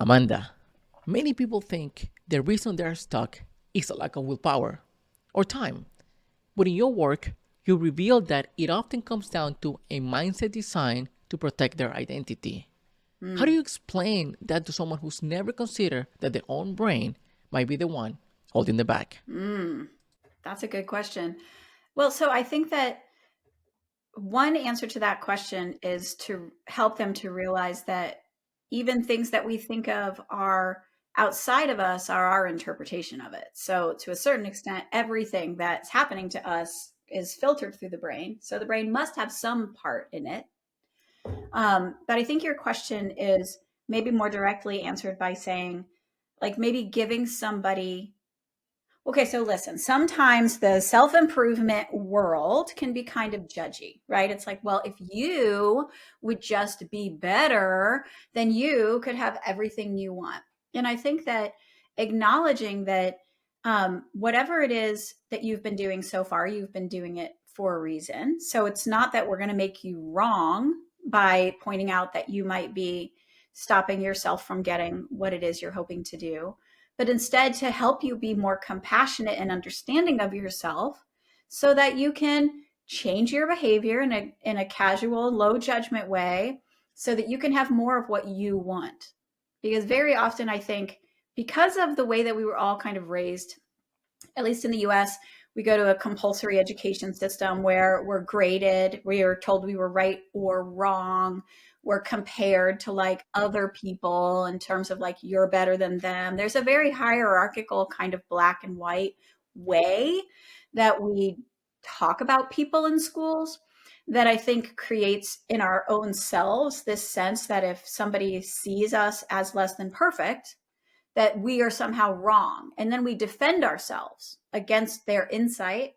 Amanda, many people think the reason they're stuck is a lack of willpower or time. But in your work, you reveal that it often comes down to a mindset designed to protect their identity. How do Mm, you explain that to someone who's never considered that their own brain might be the one holding the back? mm, that's a good question. Well, so I think that one answer to that question is to help them to realize that even things that we think of are outside of us are our interpretation of it. So, to a certain extent, everything that's happening to us is filtered through the brain. So, the brain must have some part in it. But I think your question is maybe more directly answered by saying, like, maybe giving somebody. Okay, so listen, sometimes the self improvement world can be kind of judgy, right? It's like, well, if you would just be better, then you could have everything you want. And I think that acknowledging that whatever it is that you've been doing so far, you've been doing it for a reason. So it's not that we're going to make you wrong by pointing out that you might be stopping yourself from getting what it is you're hoping to do, but instead to help you be more compassionate and understanding of yourself so that you can change your behavior in a casual, low judgment way so that you can have more of what you want. Because very often, I think, because of the way that we were all kind of raised, at least in the US, we go to a compulsory education system where we're graded, we are told we were right or wrong, we're compared to like other people in terms of like you're better than them. There's a very hierarchical kind of black and white way that we talk about people in schools that I think creates in our own selves this sense that if somebody sees us as less than perfect, that we are somehow wrong. And then we defend ourselves against their insight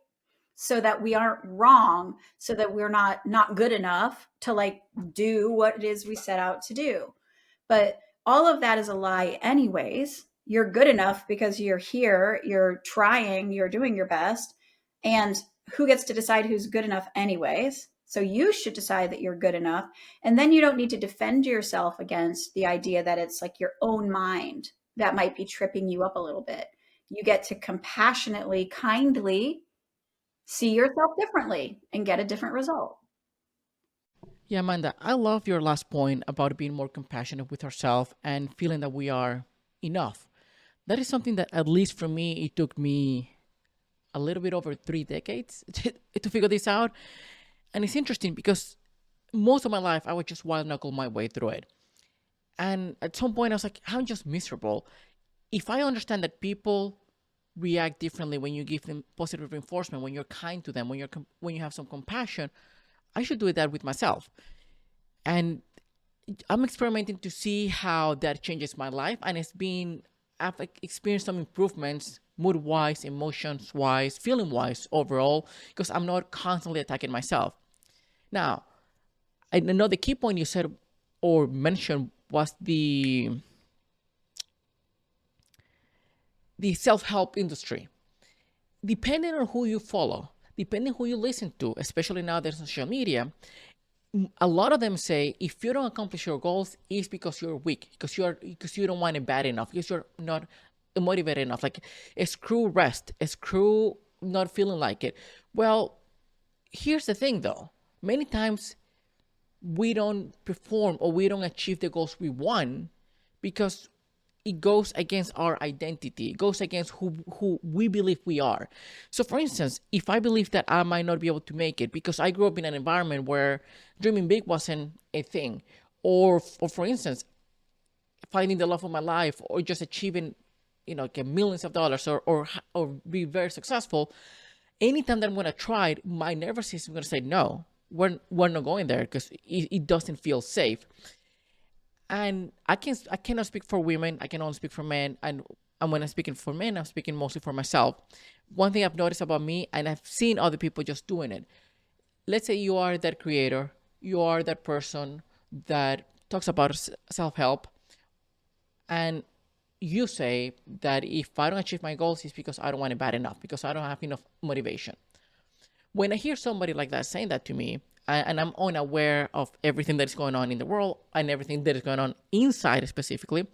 so that we aren't wrong, so that we're not good enough to like do what it is we set out to do. But all of that is a lie anyways. You're good enough because you're here, you're trying, you're doing your best. And who gets to decide who's good enough anyways? So you should decide that you're good enough. And then you don't need to defend yourself against the idea that it's like your own mind that might be tripping you up a little bit. You get to compassionately, kindly see yourself differently and get a different result. Yeah, Amanda, I love your last point about being more compassionate with ourselves and feeling that we are enough. That is something that, at least for me, it took me a little bit over 3 decades to figure this out. And it's interesting because most of my life, I would just wild knuckle my way through it. And at some point, I was like, I'm just miserable. If I understand that people react differently when you give them positive reinforcement, when you're kind to them, when you have some compassion, I should do that with myself. And I'm experimenting to see how that changes my life. And I've experienced some improvements mood wise, emotions wise, feeling wise overall, because I'm not constantly attacking myself. Now, I know the key point you said or mentioned was the self-help industry. Depending on who you follow, depending who you listen to, especially now there's social media, a lot of them say if you don't accomplish your goals, it's because you're weak, because you don't want it bad enough, because you're not motivated enough. Like, screw rest, screw not feeling like it. Well, here's the thing though. Many times we don't perform or we don't achieve the goals we want because it goes against our identity. It goes against who we believe we are. So, for instance, if I believe that I might not be able to make it because I grew up in an environment where dreaming big wasn't a thing, or for instance, finding the love of my life, or just achieving, get millions of dollars, or be very successful, anytime that I'm going to try it, my nervous system is going to say, no, we're not going there because it doesn't feel safe. And I cannot speak for women. I can only speak for men. And when I'm speaking for men, I'm speaking mostly for myself. One thing I've noticed about me, and I've seen other people just doing it. Let's say you are that creator, you are that person that talks about self-help, and you say that if I don't achieve my goals, it's because I don't want it bad enough, because I don't have enough motivation. When I hear somebody like that saying that to me, and I'm unaware of everything that is going on in the world and everything that is going on inside specifically,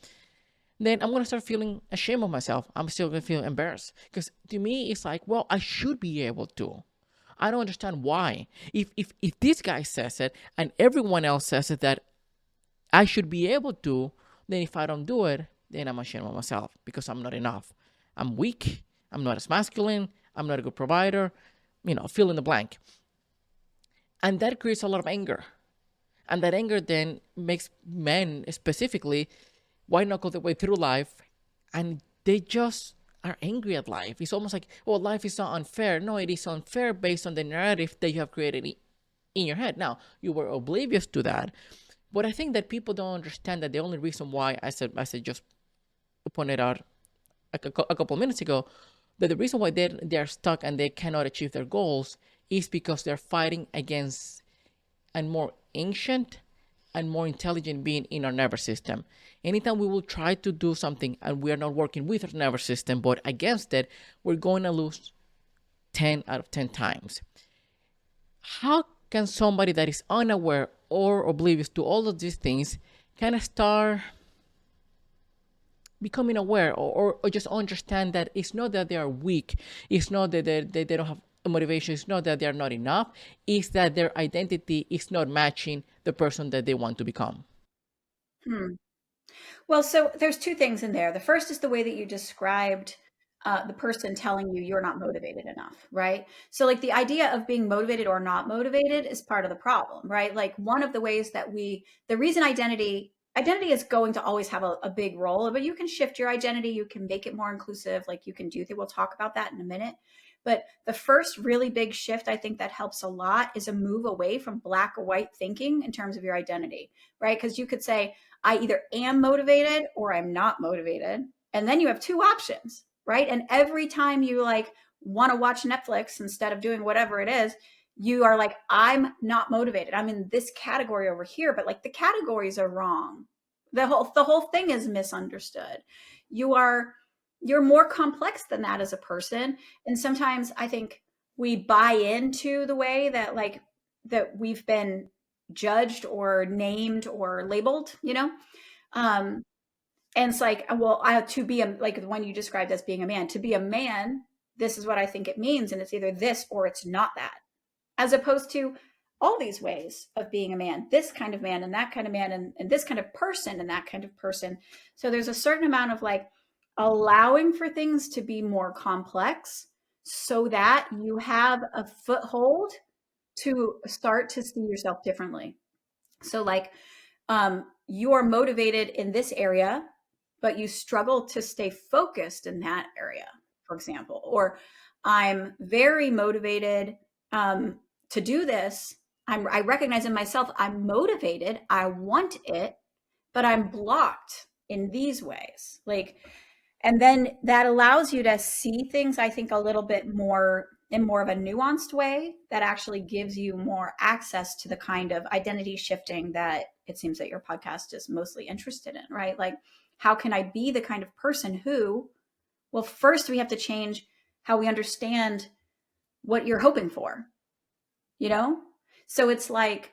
then I'm going to start feeling ashamed of myself. I'm still going to feel embarrassed because to me, it's like, well, I should be able to. I don't understand why. If this guy says it and everyone else says it that I should be able to, then if I don't do it, then I'm ashamed of myself because I'm not enough. I'm weak. I'm not as masculine. I'm not a good provider. Fill in the blank. And that creates a lot of anger. And that anger then makes men specifically white knuckle their way through life and they just are angry at life. It's almost like, well, life is not unfair. No, it is unfair based on the narrative that you have created in your head. Now, you were oblivious to that. But I think that people don't understand that the only reason why I said just pointed out a couple of minutes ago, that the reason why they're stuck and they cannot achieve their goals is because they're fighting against a more ancient and more intelligent being in our nervous system. Anytime we will try to do something and we are not working with our nervous system but against it, we're going to lose 10 out of 10 times. How can somebody that is unaware or oblivious to all of these things kind of start becoming aware or just understand that it's not that they are weak, it's not that they don't have motivation, it's not that they're not enough, it's that their identity is not matching the person that they want to become? Well, so there's two things in there. The first is the way that you described the person telling you you're not motivated enough, right? So, like the idea of being motivated or not motivated is part of the problem, right? Like one of the ways that the reason identity is going to always have a big role, but you can shift your identity, you can make it more inclusive, like you can do that. We'll talk about that in a minute. But the first really big shift I think that helps a lot is a move away from black or white thinking in terms of your identity, right? Because you could say, I either am motivated or I'm not motivated. And then you have two options, right? And every time you like want to watch Netflix instead of doing whatever it is, you are like, I'm not motivated. I'm in this category over here, but like the categories are wrong. The whole thing is misunderstood. You're more complex than that as a person. And sometimes I think we buy into the way that we've been judged or named or labeled, um and it's like, well, I have to be like the one you described as being a man. To be a man, this is what I think it means, and it's either this or it's not that, as opposed to all these ways of being a man, this kind of man and that kind of man, and this kind of person and that kind of person. So there's a certain amount of like allowing for things to be more complex so that you have a foothold to start to see yourself differently. So like you are motivated in this area, but you struggle to stay focused in that area, for example. Or I'm very motivated to do this. I recognize in myself, I'm motivated, I want it, but I'm blocked in these ways. And then that allows you to see things, I think, a little bit more in more of a nuanced way that actually gives you more access to the kind of identity shifting that it seems that your podcast is mostly interested in, right? Like, how can I be the kind of person who, well, first we have to change how we understand what you're hoping for, you know? So it's like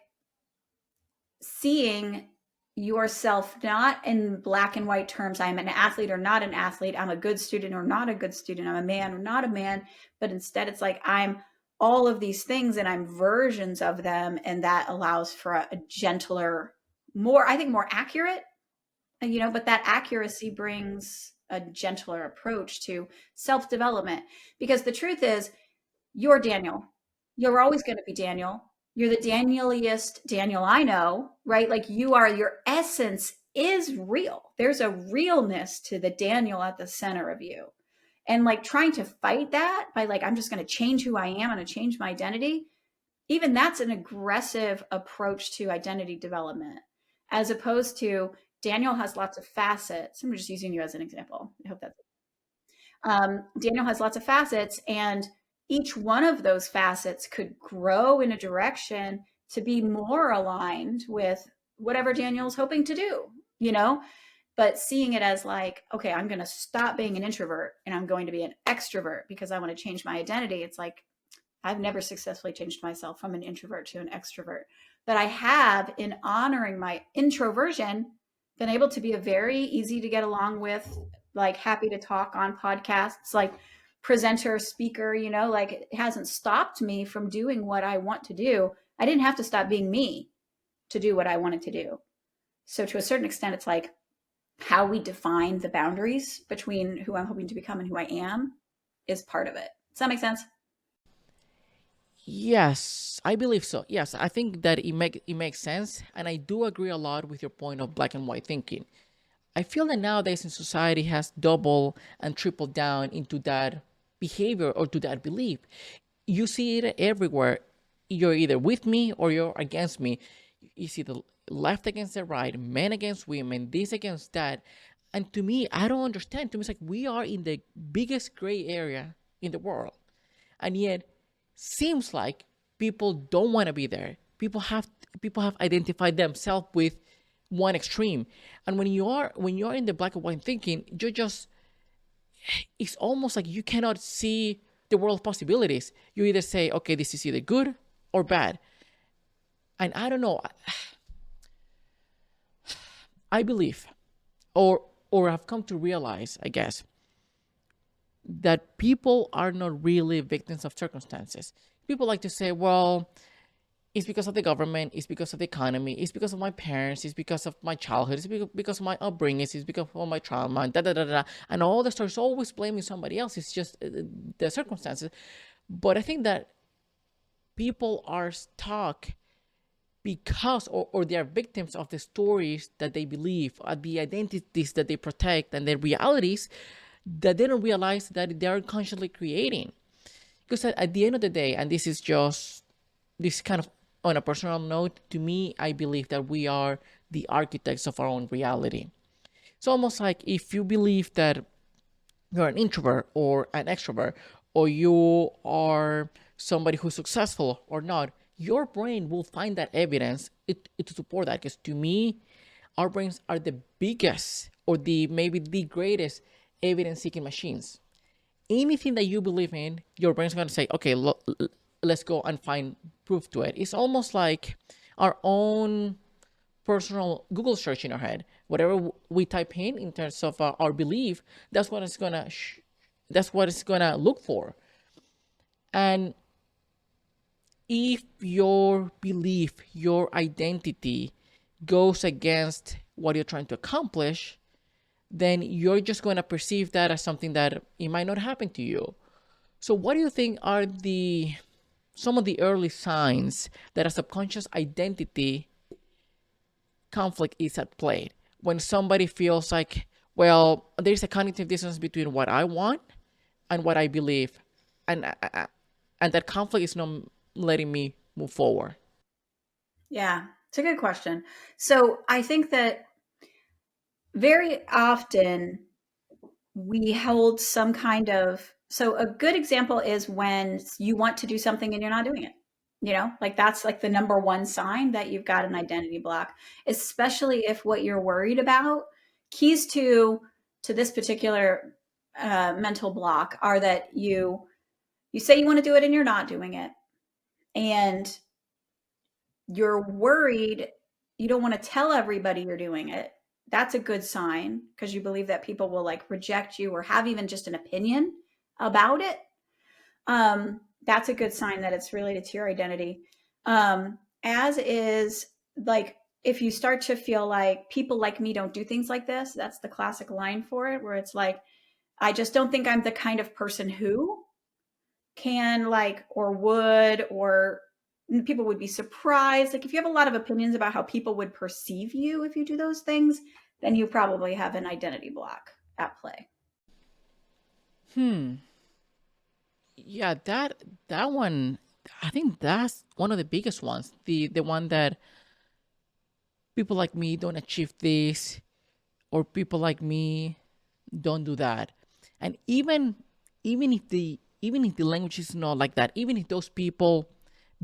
seeing yourself not in black and white terms, I'm an athlete or not an athlete, I'm a good student or not a good student, I'm a man or not a man, but instead it's like I'm all of these things and I'm versions of them, and that allows for a gentler, more, I think, more accurate, but that accuracy brings a gentler approach to self-development, because the truth is, you're Daniel. You're always going to be Daniel. You're the Danieliest Daniel I know, right? Like your essence is real. There's a realness to the Daniel at the center of you. And like trying to fight that by like, I'm just going to change who I am, I'm going to change my identity. Even that's an aggressive approach to identity development, as opposed to Daniel has lots of facets. I'm just using you as an example. I hope that's Daniel has lots of facets, and each one of those facets could grow in a direction to be more aligned with whatever Daniel's hoping to do, but seeing it as like, okay, I'm going to stop being an introvert and I'm going to be an extrovert because I want to change my identity. It's like, I've never successfully changed myself from an introvert to an extrovert, but I have, in honoring my introversion, been able to be a very easy to get along with, like happy to talk on podcasts, like presenter, speaker, like it hasn't stopped me from doing what I want to do. I didn't have to stop being me to do what I wanted to do. So to a certain extent, it's like how we define the boundaries between who I'm hoping to become and who I am is part of it. Does that make sense? Yes, I believe so. Yes, I think that it makes sense, and I do agree a lot with your point of black and white thinking. I feel that nowadays in society has double and tripled down into that behavior or to that belief. You see it everywhere. You're either with me or you're against me. You see the left against the right, men against women, this against that. And to me, I don't understand. To me, it's like we are in the biggest gray area in the world. And yet, seems like people don't want to be there. People have identified themselves with one extreme. And when you're in the black and white thinking, you're just it's almost like you cannot see the world of possibilities. You either say, okay, this is either good or bad. And I don't know. I believe, or I've come to realize, I guess, that people are not really victims of circumstances. People like to say, well, it's because of the government, it's because of the economy, it's because of my parents, it's because of my childhood, it's because of my upbringing, it's because of my trauma, da da da da. And all the stories always blaming somebody else. It's just the circumstances. But I think that people are stuck because, or they are victims of the stories that they believe, the identities that they protect, and the realities that they don't realize that they are consciously creating. Because at the end of the day, and this is just this kind of on a personal note, to me, I believe that we are the architects of our own reality. It's almost like if you believe that you're an introvert or an extrovert, or you are somebody who's successful or not, your brain will find that evidence to support that. Because to me, our brains are the biggest or the maybe the greatest evidence seeking machines. Anything that you believe in, your brain's going to say, okay, let's go and find proof to it. It's almost like our own personal Google search in our head. Whatever we type in terms of our belief, that's what it's gonna that's what it's gonna look for. And if your belief, your identity goes against what you're trying to accomplish, then you're just going to perceive that as something that it might not happen to you. So what do you think are some of the early signs that a subconscious identity conflict is at play? When somebody feels like, well, there's a cognitive dissonance between what I want and what I believe, and that conflict is not letting me move forward. Yeah, it's a good question. So I think that very often we hold some kind of, so a good example is when you want to do something and you're not doing it. Like that's like the number one sign that you've got an identity block, especially if what you're worried about, keys to this particular mental block are that you say you want to do it and you're not doing it. And you're worried, you don't want to tell everybody you're doing it. That's a good sign because you believe that people will like reject you or have even just an opinion about it. That's a good sign that it's related to your identity. As is like if you start to feel like people like me don't do things like this, that's the classic line for it, where it's like, I just don't think I'm the kind of person who can like, or would, or people would be surprised. Like if you have a lot of opinions about how people would perceive you if you do those things, then you probably have an identity block at play. Yeah, that one, I think that's one of the biggest ones. The one that people like me don't achieve this, or people like me don't do that. And even if the language is not like that, even if those people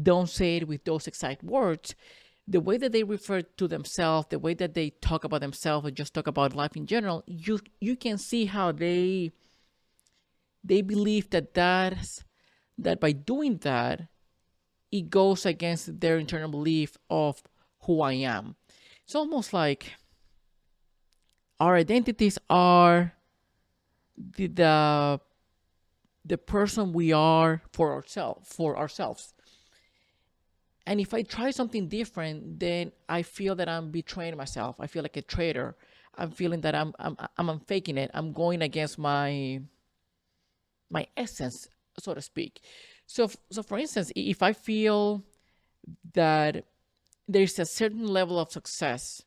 don't say it with those exact words, the way that they refer to themselves, the way that they talk about themselves, or just talk about life in general, you can see how they believe that by doing that, it goes against their internal belief of who I am. It's almost like our identities are the the person we are for ourselves. And if I try something different, then I feel that I'm betraying myself. I feel like a traitor. I'm feeling that I'm faking it. I'm going against my essence, so to speak. So for instance, if I feel that there's a certain level of success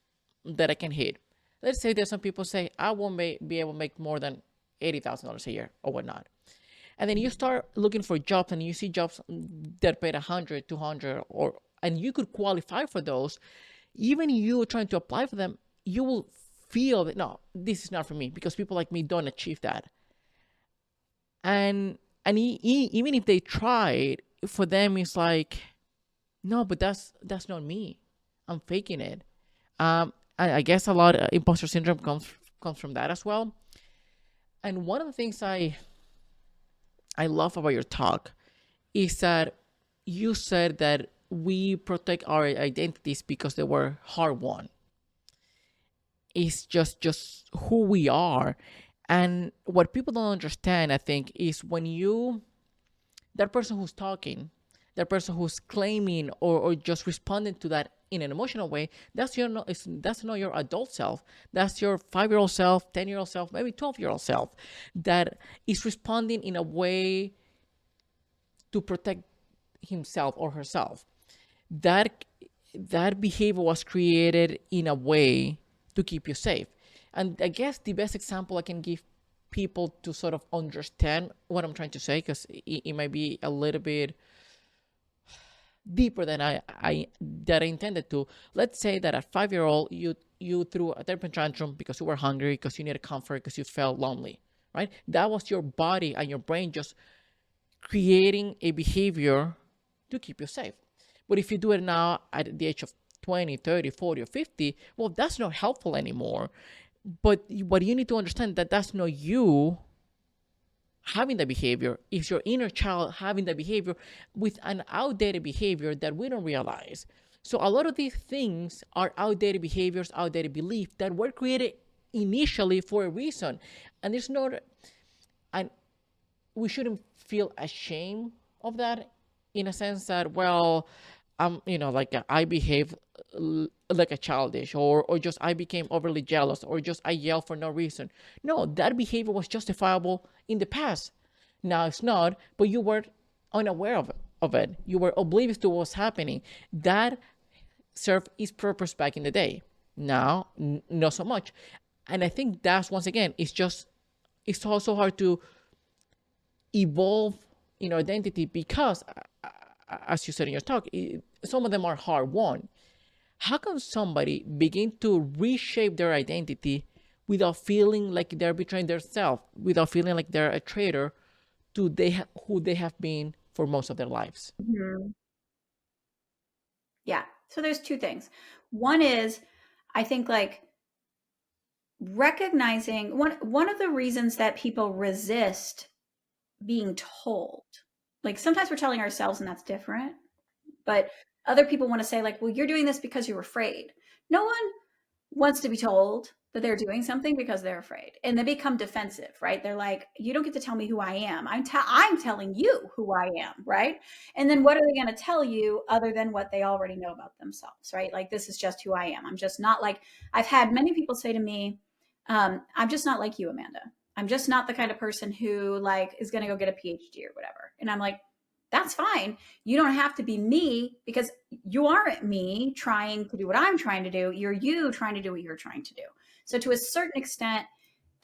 that I can hit, let's say there's some people say I won't be able to make more than $80,000 a year or whatnot. And then you start looking for jobs and you see jobs that paid 100, 200, or and you could qualify for those. Even you trying to apply for them, you will feel that no, this is not for me because people like me don't achieve that. And even if they tried, for them it's like, no, but that's not me. I'm faking it. I guess a lot of imposter syndrome comes from that as well. And one of the things I love about your talk is that you said that we protect our identities because they were hard won. It's just who we are. And what people don't understand, I think, is when that person who's talking, that person who's claiming or just responding to that in an emotional way, that's not your adult self. That's your 5-year-old self, 10-year-old self, maybe 12-year-old self that is responding in a way to protect himself or herself. That that behavior was created in a way to keep you safe. And I guess the best example I can give people to sort of understand what I'm trying to say, because it might be a little bit deeper than I intended to. Let's say that at 5-year-old you threw a temper tantrum because you were hungry, because you needed comfort, because you felt lonely, right? That was your body and your brain just creating a behavior to keep you safe. But if you do it now at the age of 20, 30, 40, or 50, well, that's not helpful anymore. But what you need to understand that that's not you having the behavior. It's your inner child having the behavior with an outdated behavior that we don't realize. So a lot of these things are outdated behaviors, outdated beliefs that were created initially for a reason. And it's not, and we shouldn't feel ashamed of that, in a sense that, well, like I behave like a childish, or just I became overly jealous, or just I yell for no reason. No, that behavior was justifiable in the past. Now it's not, but you were unaware of it. You were oblivious to what's happening. That served its purpose back in the day. Now, not so much. And I think that's, once again, it's also hard to evolve in identity because, as you said in your talk, some of them are hard won. How can somebody begin to reshape their identity without feeling like they're betraying themselves, without feeling like they're a traitor to who they have been for most of their lives? Mm-hmm. Yeah. So there's two things. One is, I think, like, recognizing one of the reasons that people resist being told, like, sometimes we're telling ourselves and that's different, but other people want to say, like, well, you're doing this because you're afraid. No one wants to be told that they're doing something because they're afraid, and they become defensive, right? They're like, you don't get to tell me who I am. I'm telling you who I am, right? And then what are they going to tell you other than what they already know about themselves, right? Like, this is just who I am. I'm just not like, I've had many people say to me, I'm just not like you, Amanda. I'm just not the kind of person who, like, is going to go get a PhD or whatever. And I'm like, that's fine. You don't have to be me, because you aren't me trying to do what I'm trying to do. You're you trying to do what you're trying to do. So to a certain extent,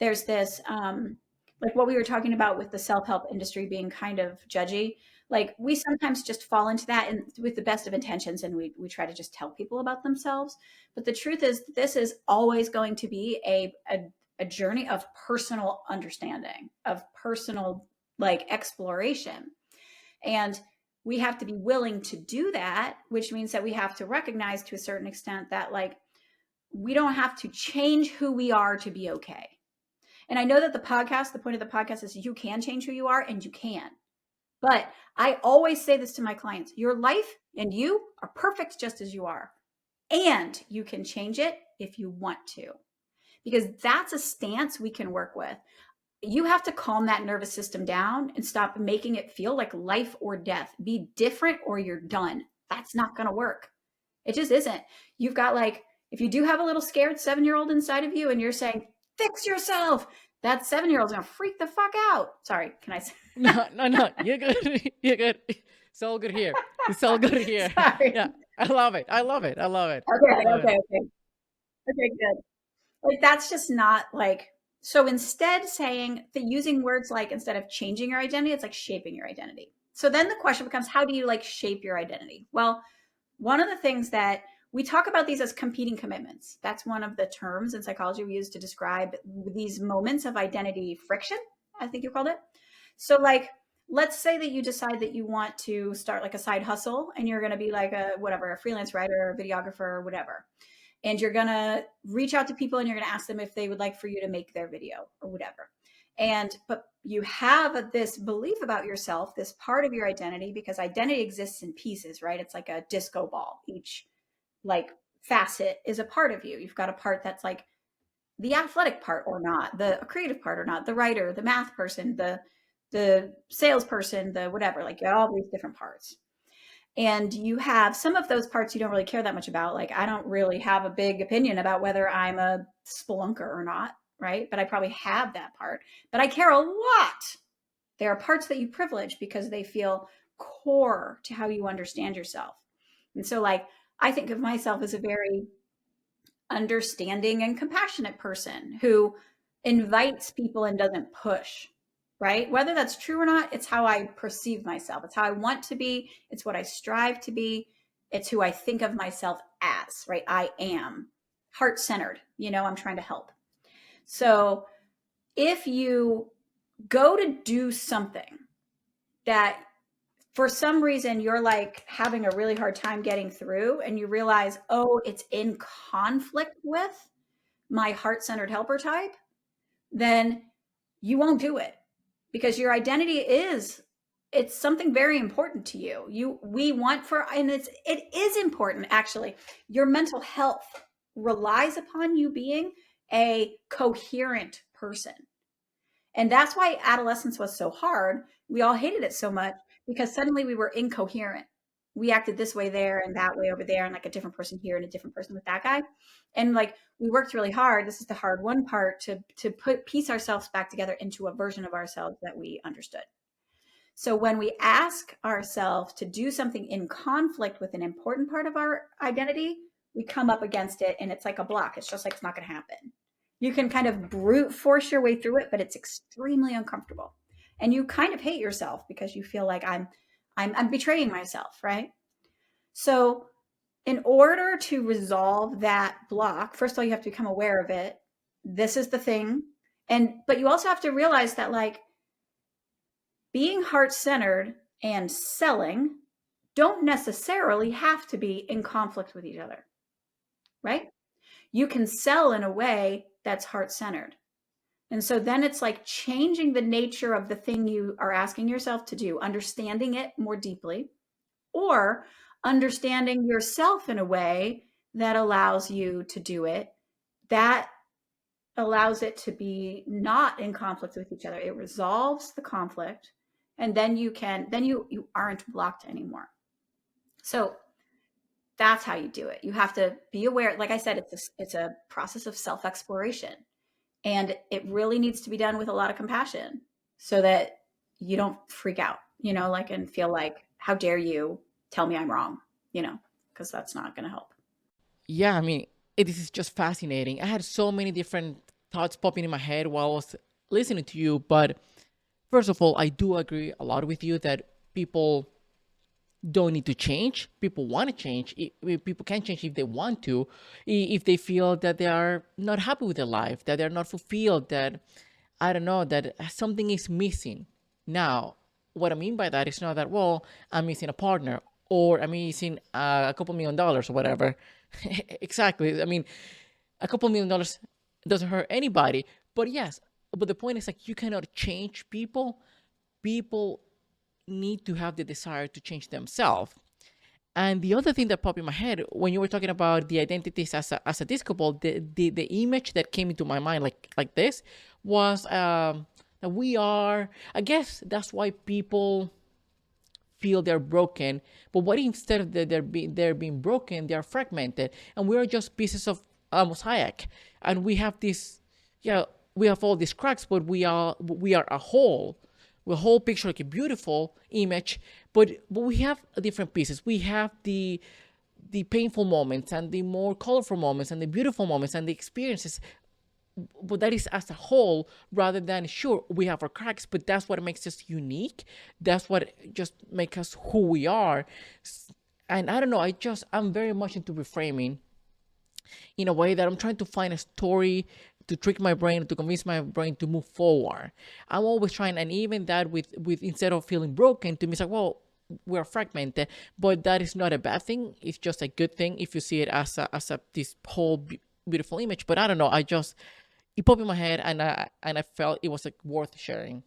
there's this, like what we were talking about with the self-help industry being kind of judgy. Like, we sometimes just fall into that, and with the best of intentions, and we try to just tell people about themselves. But the truth is, this is always going to be a journey of personal understanding, of personal, like, exploration. And we have to be willing to do that, which means that we have to recognize to a certain extent that, like, we don't have to change who we are to be okay. And I know that the point of the podcast is you can change who you are, and you can. But I always say this to my clients: your life and you are perfect just as you are. And you can change it if you want to. because that's a stance we can work with. You have to calm that nervous system down and stop making it feel like life or death. Be different or you're done. That's not going to work. It just isn't. You've got like, if you do have a little scared 7-year-old inside of you and you're saying, fix yourself, that 7-year-old's going to freak the fuck out. Sorry, can I say? No, you're good. You're good. It's all good here. It's all good here. Sorry. Yeah, I love it. I love it. I love it. Okay, Love it. Okay, good. Like, that's just not like, so instead saying, using words like, instead of changing your identity, it's like shaping your identity. So then the question becomes, how do you like shape your identity? Well, one of the things that we talk about these as competing commitments. That's one of the terms in psychology we use to describe these moments of identity friction, I think you called it. So like, let's say that you decide that you want to start like a side hustle and you're going to be like a freelance writer, videographer, or whatever. And you're going to reach out to people and you're going to ask them if they would like for you to make their video or whatever. But you have this belief about yourself, this part of your identity, because identity exists in pieces, right? It's like a disco ball. Each like facet is a part of you. You've got a part that's like the athletic part or not, the creative part or not, the writer, the math person, the salesperson, the whatever, like all these different parts. And you have some of those parts you don't really care that much about. Like, I don't really have a big opinion about whether I'm a spelunker or not, right? But I probably have that part. But I care a lot. There are parts that you privilege because they feel core to how you understand yourself. And so, like, I think of myself as a very understanding and compassionate person who invites people and doesn't push, right? Whether that's true or not, it's how I perceive myself. It's how I want to be. It's what I strive to be. It's who I think of myself as, right? I am heart-centered. I'm trying to help. So if you go to do something that for some reason you're like having a really hard time getting through and you realize, oh, it's in conflict with my heart-centered helper type, then you won't do it because your identity it's something very important to you. And it is important, actually. Your mental health relies upon you being a coherent person. And that's why adolescence was so hard. We all hated it so much because suddenly we were incoherent. We acted this way there and that way over there, and like a different person here and a different person with that guy. And like, we worked really hard. This is the hard one part, to piece ourselves back together into a version of ourselves that we understood. So when we ask ourselves to do something in conflict with an important part of our identity, we come up against it and it's like a block. It's just like, it's not going to happen. You can kind of brute force your way through it, but it's extremely uncomfortable. And you kind of hate yourself because you feel like I'm betraying myself, right? So in order to resolve that block, first of all, you have to become aware of it. This is the thing. But you also have to realize that like being heart-centered and selling don't necessarily have to be in conflict with each other, right? You can sell in a way that's heart-centered. And so then it's like changing the nature of the thing you are asking yourself to do, understanding it more deeply, or understanding yourself in a way that allows you to do it, that allows it to be not in conflict with each other. It resolves the conflict, and then you aren't blocked anymore. So that's how you do it. You have to be aware. Like I said, it's a process of self-exploration. And it really needs to be done with a lot of compassion so that you don't freak out, and feel like, how dare you tell me I'm wrong, because that's not going to help. Yeah, I mean, this is just fascinating. I had so many different thoughts popping in my head while I was listening to you. But first of all, I do agree a lot with you that people don't need to change. People want to change. People can change if they want to, if they feel that they are not happy with their life, that they're not fulfilled, that, I don't know, that something is missing. Now, what I mean by that is not that, well, I'm missing a partner or I'm missing a couple $1 million or whatever. Exactly. I mean, a couple $1 million doesn't hurt anybody. But yes, but the point is like, you cannot change people. People need to have the desire to change themselves. And the other thing that popped in my head when you were talking about the identities as a disco ball, the image that came into my mind like this was that we are. I guess that's why people feel they're broken. But what if instead of they're being broken, they are fragmented, and we are just pieces of a mosaic, and we have this, yeah, we have all these cracks, but we are a whole. The whole picture, like a beautiful image, but we have different pieces. We have the painful moments and the more colorful moments and the beautiful moments and the experiences, but that is as a whole, rather than, sure, we have our cracks, but that's what makes us unique. That's what just makes us who we are. And I don't know, I'm very much into reframing, in a way that I'm trying to find a story to trick my brain, to convince my brain to move forward. I'm always trying, and even that with instead of feeling broken, to me it's like, well, we're fragmented, but that is not a bad thing. It's just a good thing if you see it as a this whole beautiful image. But I don't know, it popped in my head, and I felt it was like worth sharing.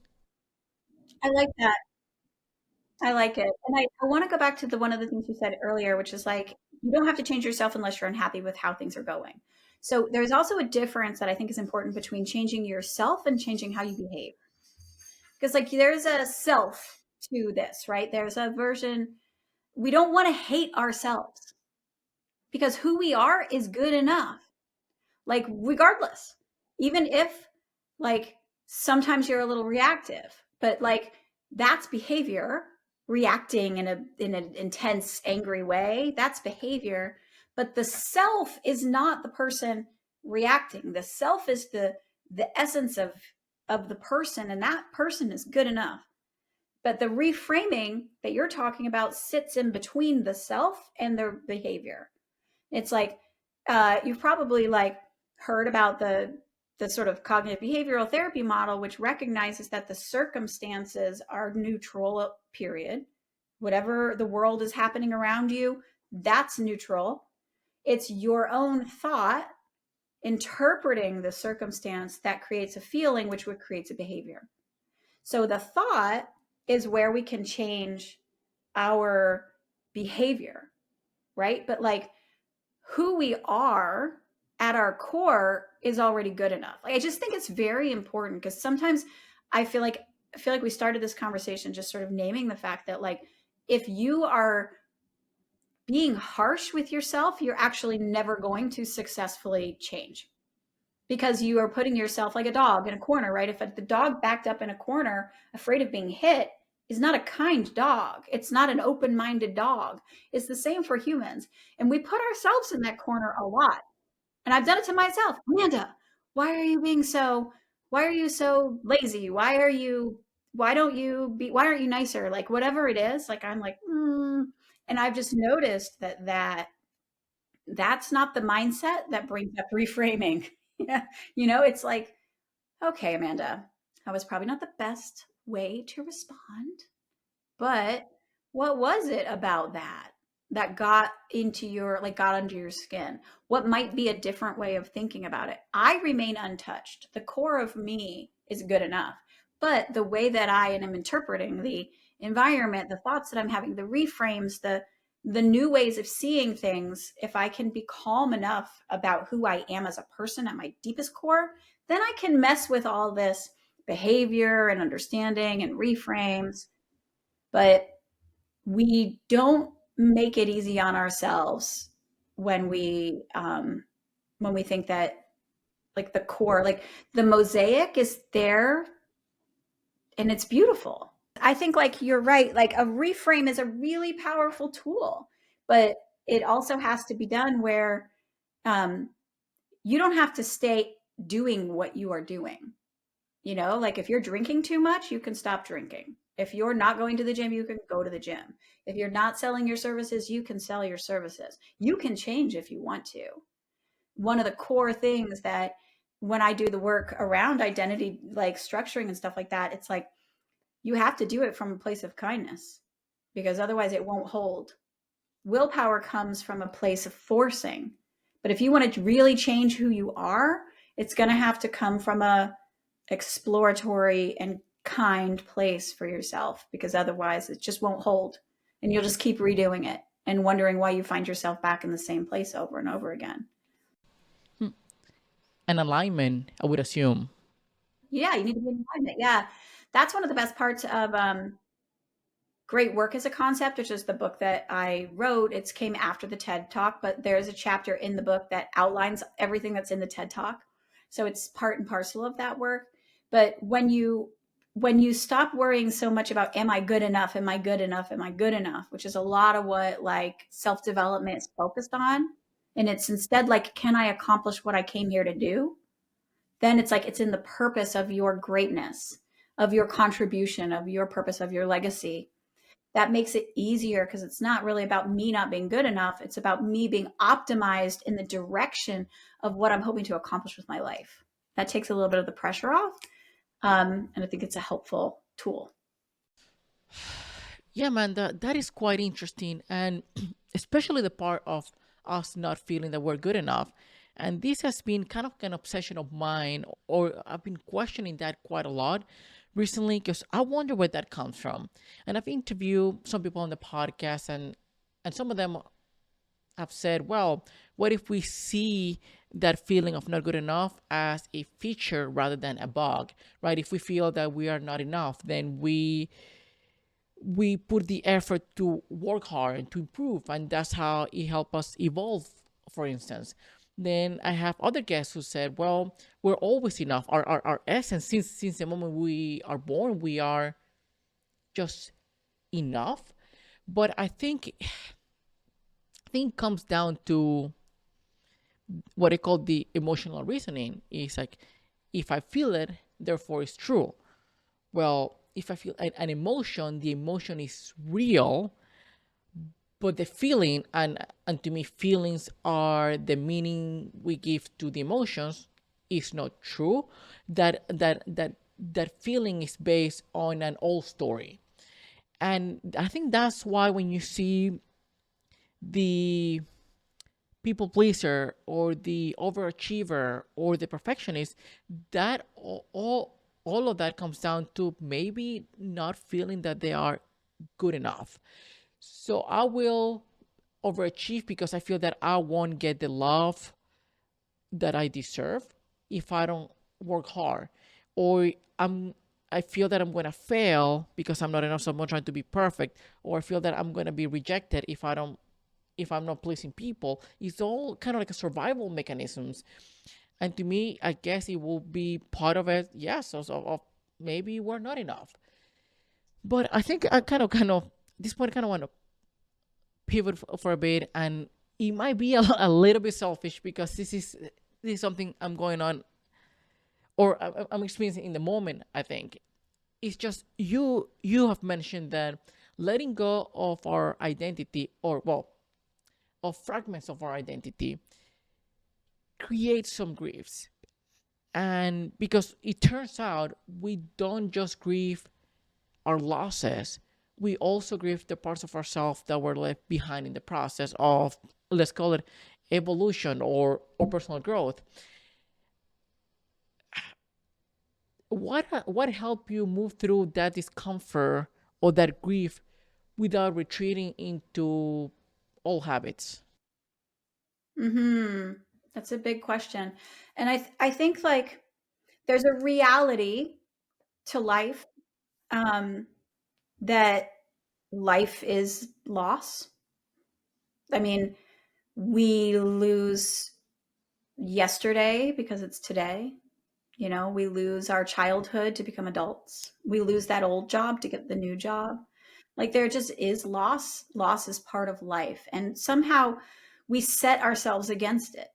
I like that. I like it. And I want to go back to the one of the things you said earlier, which is like, you don't have to change yourself unless you're unhappy with how things are going. So there's also a difference that I think is important between changing yourself and changing how you behave. Because like there's a self to this, right? There's a version, we don't want to hate ourselves because who we are is good enough. Like regardless, even if like sometimes you're a little reactive, but like that's behavior. Reacting in an intense angry way, that's behavior. But the self is not the person reacting. The self is the essence of the person, and that person is good enough. But the reframing that you're talking about sits in between the self and their behavior. It's like you've probably like heard about the sort of cognitive behavioral therapy model, which recognizes that the circumstances are neutral. Period. Whatever the world is happening around you, that's neutral. It's your own thought interpreting the circumstance that creates a feeling, which would creates a behavior. So the thought is where we can change our behavior, right? But like who we are at our core is already good enough. Like I just think it's very important because sometimes I feel like we started this conversation just sort of naming the fact that like if you are being harsh with yourself, you're actually never going to successfully change because you are putting yourself like a dog in a corner, right? If the dog backed up in a corner, afraid of being hit, is not a kind dog. It's not an open-minded dog. It's the same for humans. And we put ourselves in that corner a lot. And I've done it to myself. Amanda, why are you being so, why are you so lazy? Why aren't you nicer? Like whatever it is, like I'm like, and I've just noticed that's not the mindset that brings up reframing. Yeah. It's like, okay, Amanda, that was probably not the best way to respond, but what was it about that got into your, like, got under your skin? What might be a different way of thinking about it? I remain untouched. The core of me is good enough. But the way that I am interpreting the environment, the thoughts that I'm having, the reframes, the new ways of seeing things, if I can be calm enough about who I am as a person at my deepest core, then I can mess with all this behavior and understanding and reframes. But we don't make it easy on ourselves when we think that like the core, like the mosaic is there and it's beautiful. I think like you're right, like a reframe is a really powerful tool, but it also has to be done where um, you don't have to stay doing what you are doing. Like if you're drinking too much, you can stop drinking. If you're not going to the gym, you can go to the gym. If you're not selling your services, you can sell your services. You can change if you want to. One of the core things that when I do the work around identity, like structuring and stuff like that, it's like you have to do it from a place of kindness because otherwise it won't hold. Willpower comes from a place of forcing. But if you want to really change who you are, it's going to have to come from a exploratory and kind place for yourself because otherwise it just won't hold and you'll just keep redoing it. and wondering why you find yourself back in the same place over and over again. An alignment, I would assume. Yeah, you need to be in alignment. Yeah. That's one of the best parts of Great Work as a Concept, which is the book that I wrote. It came after the TED Talk, but there's a chapter in the book that outlines everything that's in the TED Talk. So it's part and parcel of that work. But when you stop worrying so much about am I good enough? Am I good enough? Am I good enough? Which is a lot of what like self-development is focused on. And it's instead like, can I accomplish what I came here to do? Then it's like it's in the purpose of your greatness, of your contribution, of your purpose, of your legacy. That makes it easier because it's not really about me not being good enough. It's about me being optimized in the direction of what I'm hoping to accomplish with my life. That takes a little bit of the pressure off. And I think it's a helpful tool. Yeah, man, that is quite interesting, and especially the part of us not feeling that we're good enough. And this has been kind of an obsession of mine, or I've been questioning that quite a lot recently because I wonder where that comes from. And I've interviewed some people on the podcast, and some of them have said, well, what if we see that feeling of not good enough as a feature rather than a bug, right? If we feel that we are not enough, then we put the effort to work hard and to improve, and that's how it helps us evolve, for instance. Then I have other guests who said, well, we're always enough. Our essence, since the moment we are born, we are just enough. But I think comes down to what I call the emotional reasoning. Is like, if I feel it, therefore it's true. Well, if I feel an emotion, the emotion is real, but the feeling, and to me, feelings are the meaning we give to the emotions, is not true. That feeling is based on an old story, and I think that's why when you see the people pleaser or the overachiever or the perfectionist, that all of that comes down to maybe not feeling that they are good enough. So I will overachieve because I feel that I won't get the love that I deserve if I don't work hard. Or I feel that I'm gonna fail because I'm not enough, so I'm trying to be perfect. Or I feel that I'm gonna be rejected if I'm not pleasing people. It's all kind of like a survival mechanisms. And to me, I guess it will be part of it, yes, of maybe we're not enough. But I think I kind of this point, I kind of want to pivot for a bit, and it might be a little bit selfish because this is something I'm going on, or I'm experiencing in the moment. I think it's just you have mentioned that letting go of our identity, or well, of fragments of our identity, creates some griefs. And because it turns out we don't just grieve our losses, we also grieve the parts of ourselves that were left behind in the process of, let's call it, evolution or personal growth. What helped you move through that discomfort or that grief without retreating into old habits? Hmm. That's a big question. And I think like there's a reality to life, um, that life is loss. I mean, we lose yesterday because it's today. You know, we lose our childhood to become adults. We lose that old job to get the new job. Like there just is loss. Loss is part of life. And somehow we set ourselves against it.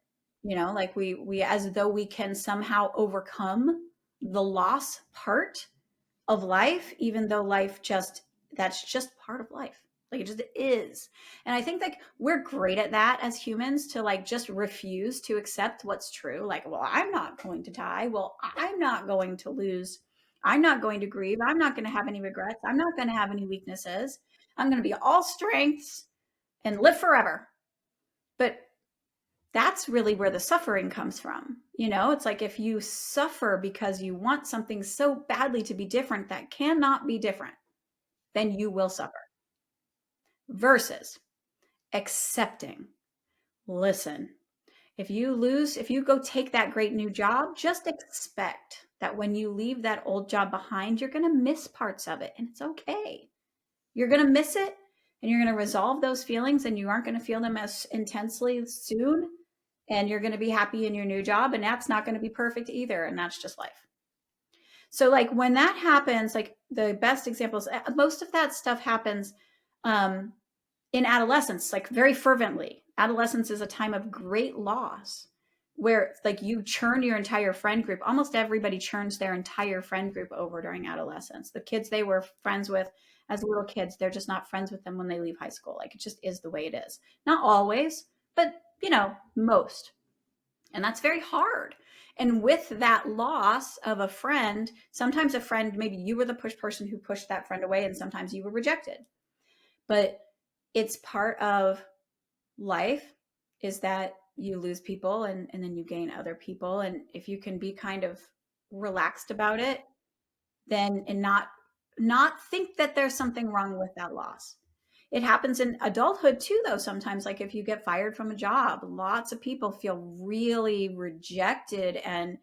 You know, like we as though we can somehow overcome the loss part of life, even though life just that's just part of life. Like it just is. And I think like we're great at that as humans to like just refuse to accept what's true. Like, well, I'm not going to die. Well, I'm not going to lose. I'm not going to grieve. I'm not going to have any regrets. I'm not going to have any weaknesses. I'm going to be all strengths and live forever. But that's really where the suffering comes from. You know, it's like if you suffer because you want something so badly to be different that cannot be different, then you will suffer. Versus accepting. Listen, if you go take that great new job, just expect that when you leave that old job behind, you're going to miss parts of it, and it's okay. You're going to miss it, and you're going to resolve those feelings, and you aren't going to feel them as intensely soon, and you're going to be happy in your new job, and that's not going to be perfect either, and that's just life. So like when that happens, like the best examples, most of that stuff happens in adolescence, like very fervently. Adolescence is a time of great loss where like you churn your entire friend group. Almost everybody churns their entire friend group over during adolescence. The kids they were friends with as little kids, they're just not friends with them when they leave high school. Like it just is the way it is. Not always, but most. And that's very hard. And with that loss of a friend, sometimes a friend, maybe you were the push person who pushed that friend away, and sometimes you were rejected. But it's part of life is that you lose people and then you gain other people. And if you can be kind of relaxed about it, then and not think that there's something wrong with that loss. It happens in adulthood too, though. Sometimes, like if you get fired from a job, lots of people feel really rejected and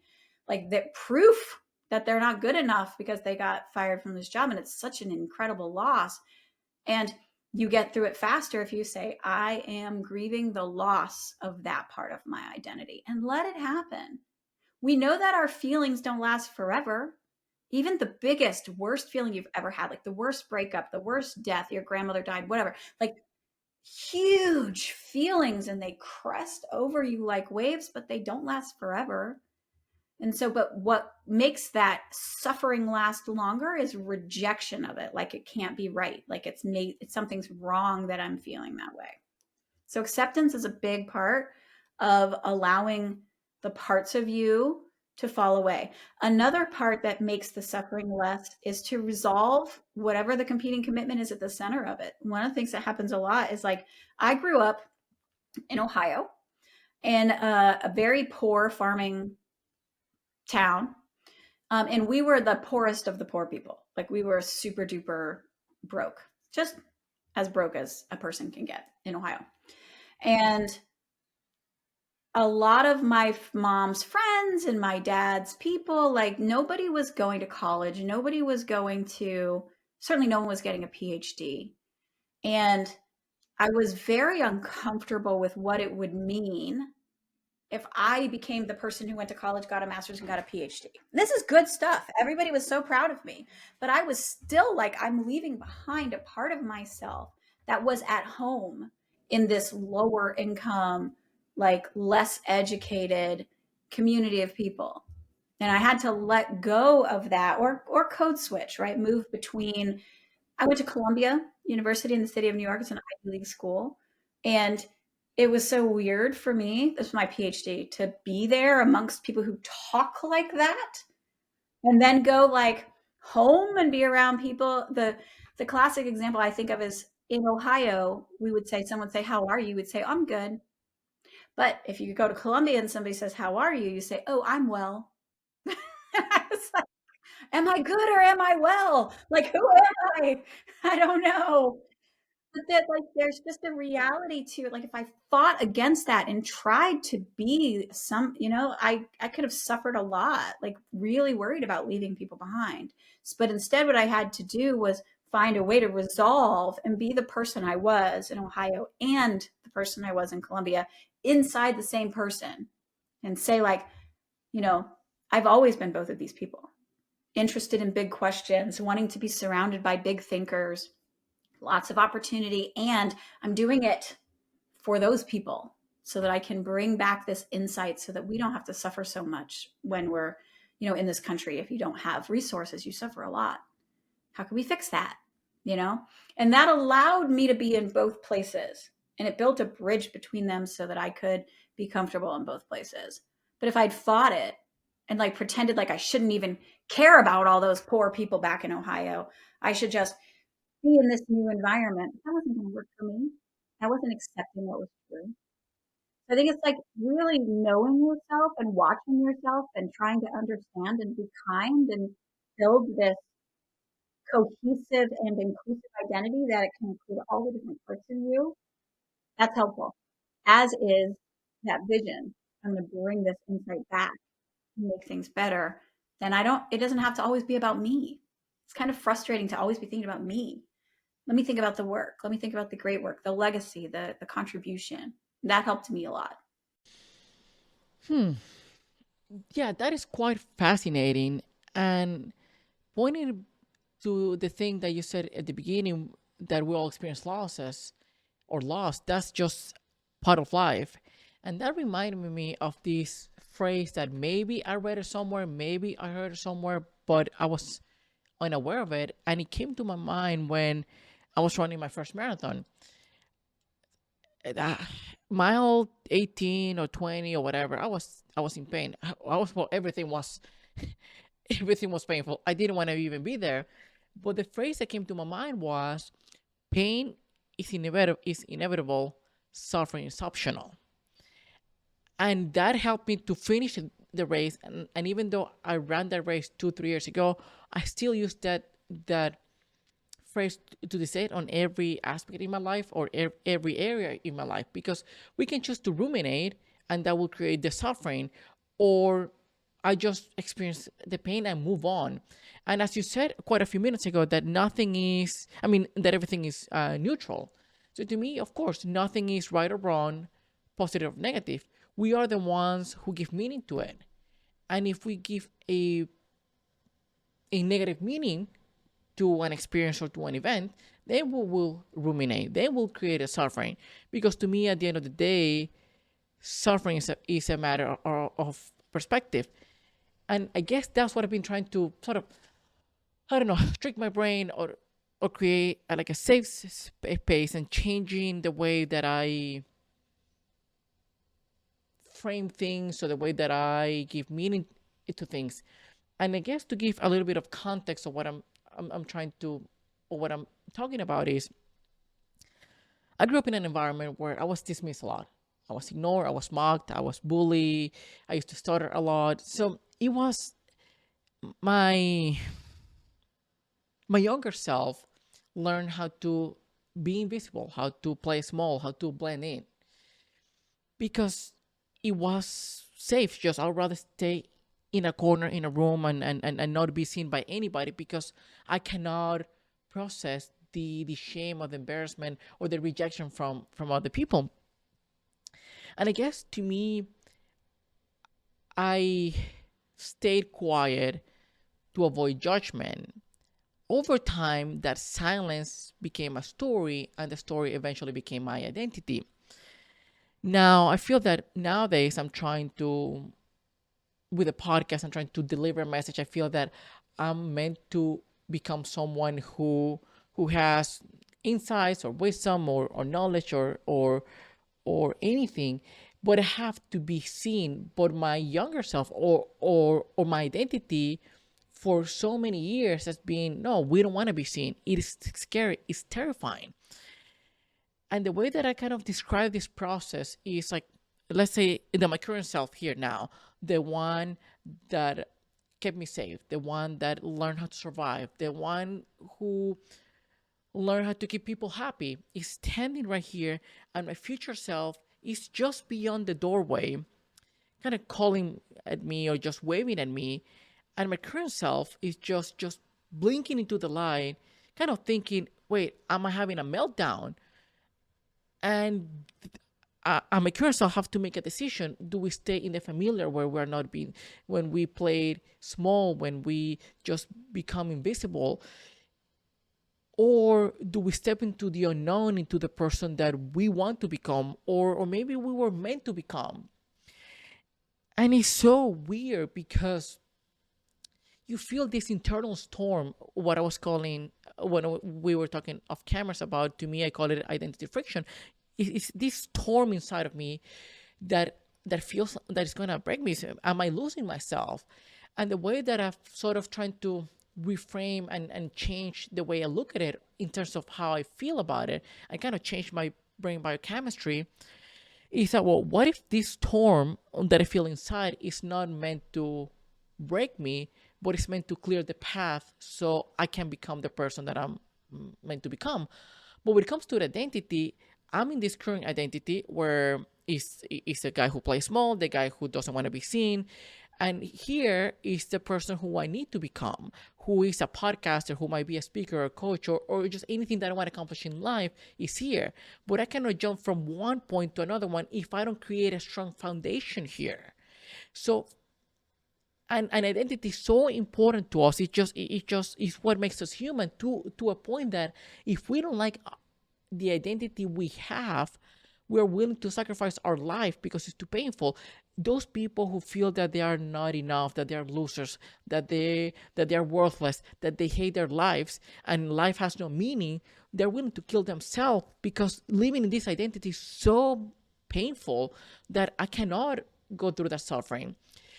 like that proof that they're not good enough because they got fired from this job. And it's such an incredible loss. And you get through it faster if you say, I am grieving the loss of that part of my identity, and let it happen. We know that our feelings don't last forever. Even the biggest, worst feeling you've ever had, like the worst breakup, the worst death, your grandmother died, whatever, like huge feelings, and they crest over you like waves, but they don't last forever. And so, but what makes that suffering last longer is rejection of it. Like it can't be right. Like it's something's wrong that I'm feeling that way. So acceptance is a big part of allowing the parts of you to fall away. Another part that makes the suffering less is to resolve whatever the competing commitment is at the center of it. One of the things that happens a lot is like I grew up in Ohio in a very poor farming town. And we were the poorest of the poor people. Like we were super duper broke, just as broke as a person can get in Ohio. And a lot of my mom's friends and my dad's people, like nobody was going to college. Nobody was going to, certainly no one was getting a PhD. And I was very uncomfortable with what it would mean if I became the person who went to college, got a master's, and got a PhD. This is good stuff. Everybody was so proud of me. But I was still like, I'm leaving behind a part of myself that was at home in this lower income, like less educated community of people. And I had to let go of that or code switch, right? Move between. I went to Columbia University in the city of New York. It's an Ivy League school. And it was so weird for me, this was my PhD, to be there amongst people who talk like that and then go like home and be around people. The classic example I think of is in Ohio, we would say, someone would say, how are you? We'd say, I'm good. But if you go to Columbia and somebody says, how are you? You say, oh, I'm well. It's like, am I good or am I well? Like, who am I? I don't know. But that like there's just a reality to it. Like if I fought against that and tried to be I could have suffered a lot, like really worried about leaving people behind. But instead what I had to do was find a way to resolve and be the person I was in Ohio and the person I was in Columbia inside the same person, and say like, I've always been both of these people, interested in big questions, wanting to be surrounded by big thinkers, lots of opportunity, and I'm doing it for those people so that I can bring back this insight so that we don't have to suffer so much when we're, in this country. If you don't have resources, you suffer a lot. How can we fix that? And that allowed me to be in both places, and it built a bridge between them so that I could be comfortable in both places. But if I'd fought it and like pretended like I shouldn't even care about all those poor people back in Ohio, I should just be in this new environment, that wasn't going to work for me. I wasn't accepting what was true. So I think it's like really knowing yourself and watching yourself and trying to understand and be kind and build this cohesive and inclusive identity that it can include all the different parts of you. That's helpful. As is that vision. I'm going to bring this insight back and make things better. Then it doesn't have to always be about me. It's kind of frustrating to always be thinking about me. Let me think about the work. Let me think about the great work, the legacy, the contribution. That helped me a lot. Yeah, that is quite fascinating. And pointing to the thing that you said at the beginning, that we all experience losses or loss, that's just part of life. And that reminded me of this phrase that maybe I read it somewhere, maybe I heard it somewhere, but I was unaware of it. And it came to my mind when I was running my first marathon. uh, Mile 18 or 20 or whatever, I was in pain. Well, everything was painful. I didn't want to even be there. But the phrase that came to my mind was, pain is inevitable, suffering is optional. And that helped me to finish the race. And even though I ran that race 2 3 years ago, I still use that phrase to decide on every aspect in my life, or every area in my life, because we can choose to ruminate, and that will create the suffering, or I just experience the pain and move on. And as you said quite a few minutes ago, that that everything is neutral. So to me, of course, nothing is right or wrong, positive or negative. We are the ones who give meaning to it. And if we give a negative meaning to an experience or to an event, they will ruminate. They will create a suffering. Because to me, at the end of the day, suffering is a matter of perspective. And I guess that's what I've been trying to sort of, I don't know, trick my brain, or create like a safe space, and changing the way that I frame things, or the way that I give meaning to things. And I guess to give a little bit of context of what I'm trying to, or what I'm talking about is, I grew up in an environment where I was dismissed a lot. I was ignored, I was mocked, I was bullied, I used to stutter a lot. So it was my my younger self learned how to be invisible, how to play small, how to blend in, because it was safe. Just I'd rather stay in a corner in a room, and not be seen by anybody, because I cannot process the shame or the embarrassment or the rejection from other people. And I guess to me, I stayed quiet to avoid judgment. Over time, that silence became a story, and the story eventually became my identity. Now, I feel that nowadays I'm trying to, with a podcast, I'm trying to deliver a message. I feel that I'm meant to become someone who has insights or wisdom, or knowledge, or anything, but I have to be seen. But my younger self, or my identity, for so many years has been, no, we don't want to be seen. It is scary. It's terrifying. And the way that I kind of describe this process is like, let's say that my current self here now, the one that kept me safe, the one that learned how to survive, the one who learned how to keep people happy, is standing right here, and my future self is just beyond the doorway, kind of calling at me or just waving at me, and my current self is just blinking into the light, kind of thinking, wait, am I having a meltdown? And my current self have to make a decision. Do we stay in the familiar, where we're not being, when we played small, when we just become invisible, or do we step into the unknown, into the person that we want to become, or maybe we were meant to become? And it's so weird, because you feel this internal storm, what I was calling, when we were talking off cameras about, to me, I call it identity friction. It's this storm inside of me that feels that it's going to break me. So am I losing myself? And the way that I've sort of trying to reframe and change the way I look at it, in terms of how I feel about it, I kind of change my brain biochemistry, is that, well, what if this storm that I feel inside is not meant to break me, but it's meant to clear the path, so I can become the person that I'm meant to become? But when it comes to the identity, I'm in this current identity where is the guy who plays small, the guy who doesn't want to be seen. And here is the person who I need to become, who is a podcaster, who might be a speaker or coach, or just anything that I want to accomplish in life is here. But I cannot jump from one point to another one if I don't create a strong foundation here. So and identity is so important to us. It just is what makes us human to a point that if we don't like the identity we have, we're willing to sacrifice our life because it's too painful. Those people who feel that they are not enough, that they are losers, that they are worthless, that they hate their lives and life has no meaning, they're willing to kill themselves because living in this identity is so painful that I cannot go through that suffering.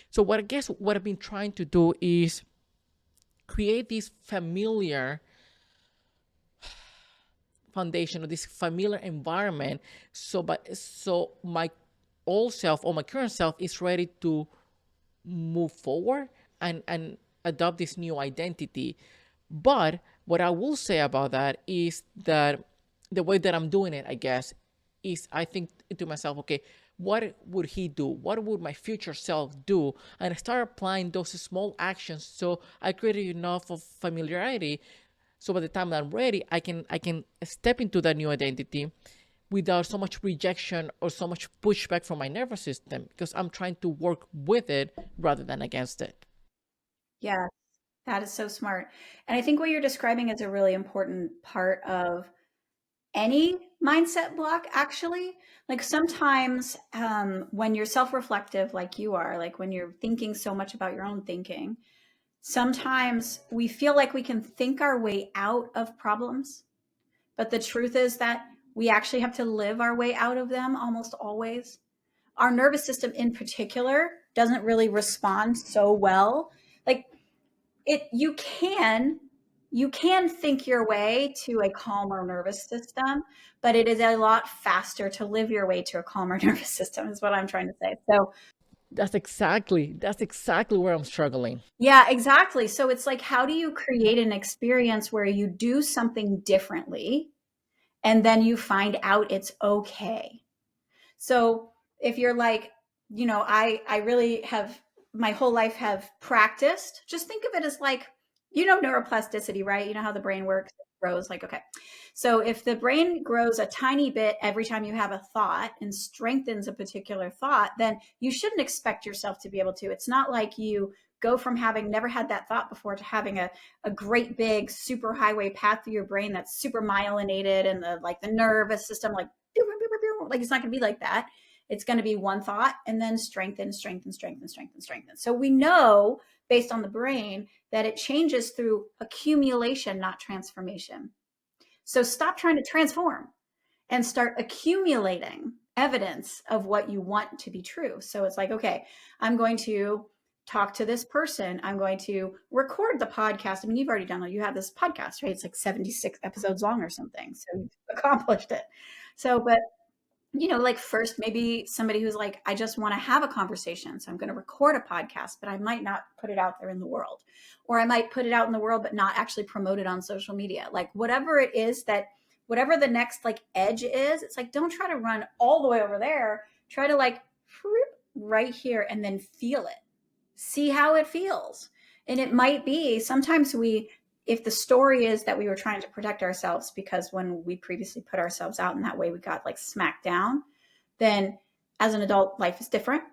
So what I've been trying to do is create this familiar foundation or this familiar environment, so my old self or my current self is ready to move forward and adopt this new identity. But what I will say about that is that the way that I'm doing it, I guess, is I think to myself, okay, what would he do? What would my future self do? And I start applying those small actions. So I created enough of familiarity. So by the time I'm ready, I can step into that new identity without so much rejection or so much pushback from my nervous system, because I'm trying to work with it rather than against it. Yeah, that is so smart. And I think what you're describing is a really important part of any mindset block, actually. Like sometimes when you're self-reflective like you are, like when you're thinking so much about your own thinking, sometimes we feel like we can think our way out of problems. But the truth is that we actually have to live our way out of them almost always. Our nervous system in particular doesn't really respond so well. Like you can think your way to a calmer nervous system, but it is a lot faster to live your way to a calmer nervous system is what I'm trying to say. So That's exactly where I'm struggling. yeah, exactly. So it's like, how do you create an experience where you do something differently and then you find out it's okay? So if you're like, I really have my whole life have practiced, just think of it as like, neuroplasticity, right? You know how the brain works, it grows like, okay. So if the brain grows a tiny bit every time you have a thought and strengthens a particular thought, then you shouldn't expect yourself to be able to. It's not like you go from having never had that thought before to having a great big super highway path through your brain that's super myelinated and the nervous system like it's not going to be like that. It's going to be one thought and then strengthen, strengthen, strengthen, strengthen, strengthen. So we know based on the brain that it changes through accumulation, not transformation. So stop trying to transform and start accumulating evidence of what you want to be true. So it's like, okay, I'm going to talk to this person. I'm going to record the podcast. I mean, you've already done it. You have this podcast, right? It's like 76 episodes long or something. So you've accomplished it. So, but like first, maybe somebody who's like, I just want to have a conversation. So I'm going to record a podcast, but I might not put it out there in the world. Or I might put it out in the world, but not actually promote it on social media. Like whatever it is whatever the next like edge is, it's like, don't try to run all the way over there. Try to like right here and then feel it. See how it feels. And it might be sometimes if the story is that we were trying to protect ourselves because when we previously put ourselves out in that way, we got like smacked down, then as an adult, life is different.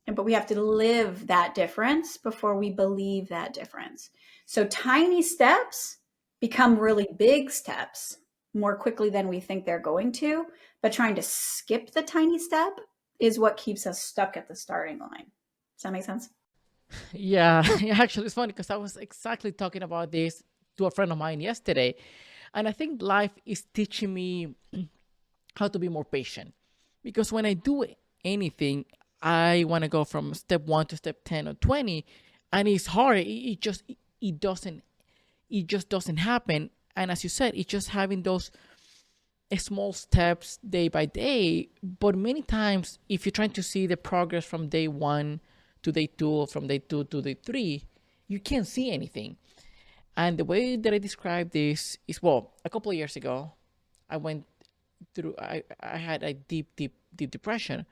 But we have to live that difference before we believe that difference. So tiny steps become really big steps more quickly than we think they're going to. But trying to skip the tiny step is what keeps us stuck at the starting line. Does that make sense? Yeah, actually, it's funny because I was exactly talking about this to a friend of mine yesterday. And I think life is teaching me how to be more patient. Because when I do anything, I want to go from step 1 to step 10 or 20. And it's hard. It just doesn't happen. And as you said, it's just having those small steps day by day. But many times, if you're trying to see the progress from day 1 to day 2, or from day 2 to day 3, you can't see anything. And the way that I describe this is, well, a couple of years ago, I went through I had a deep depression.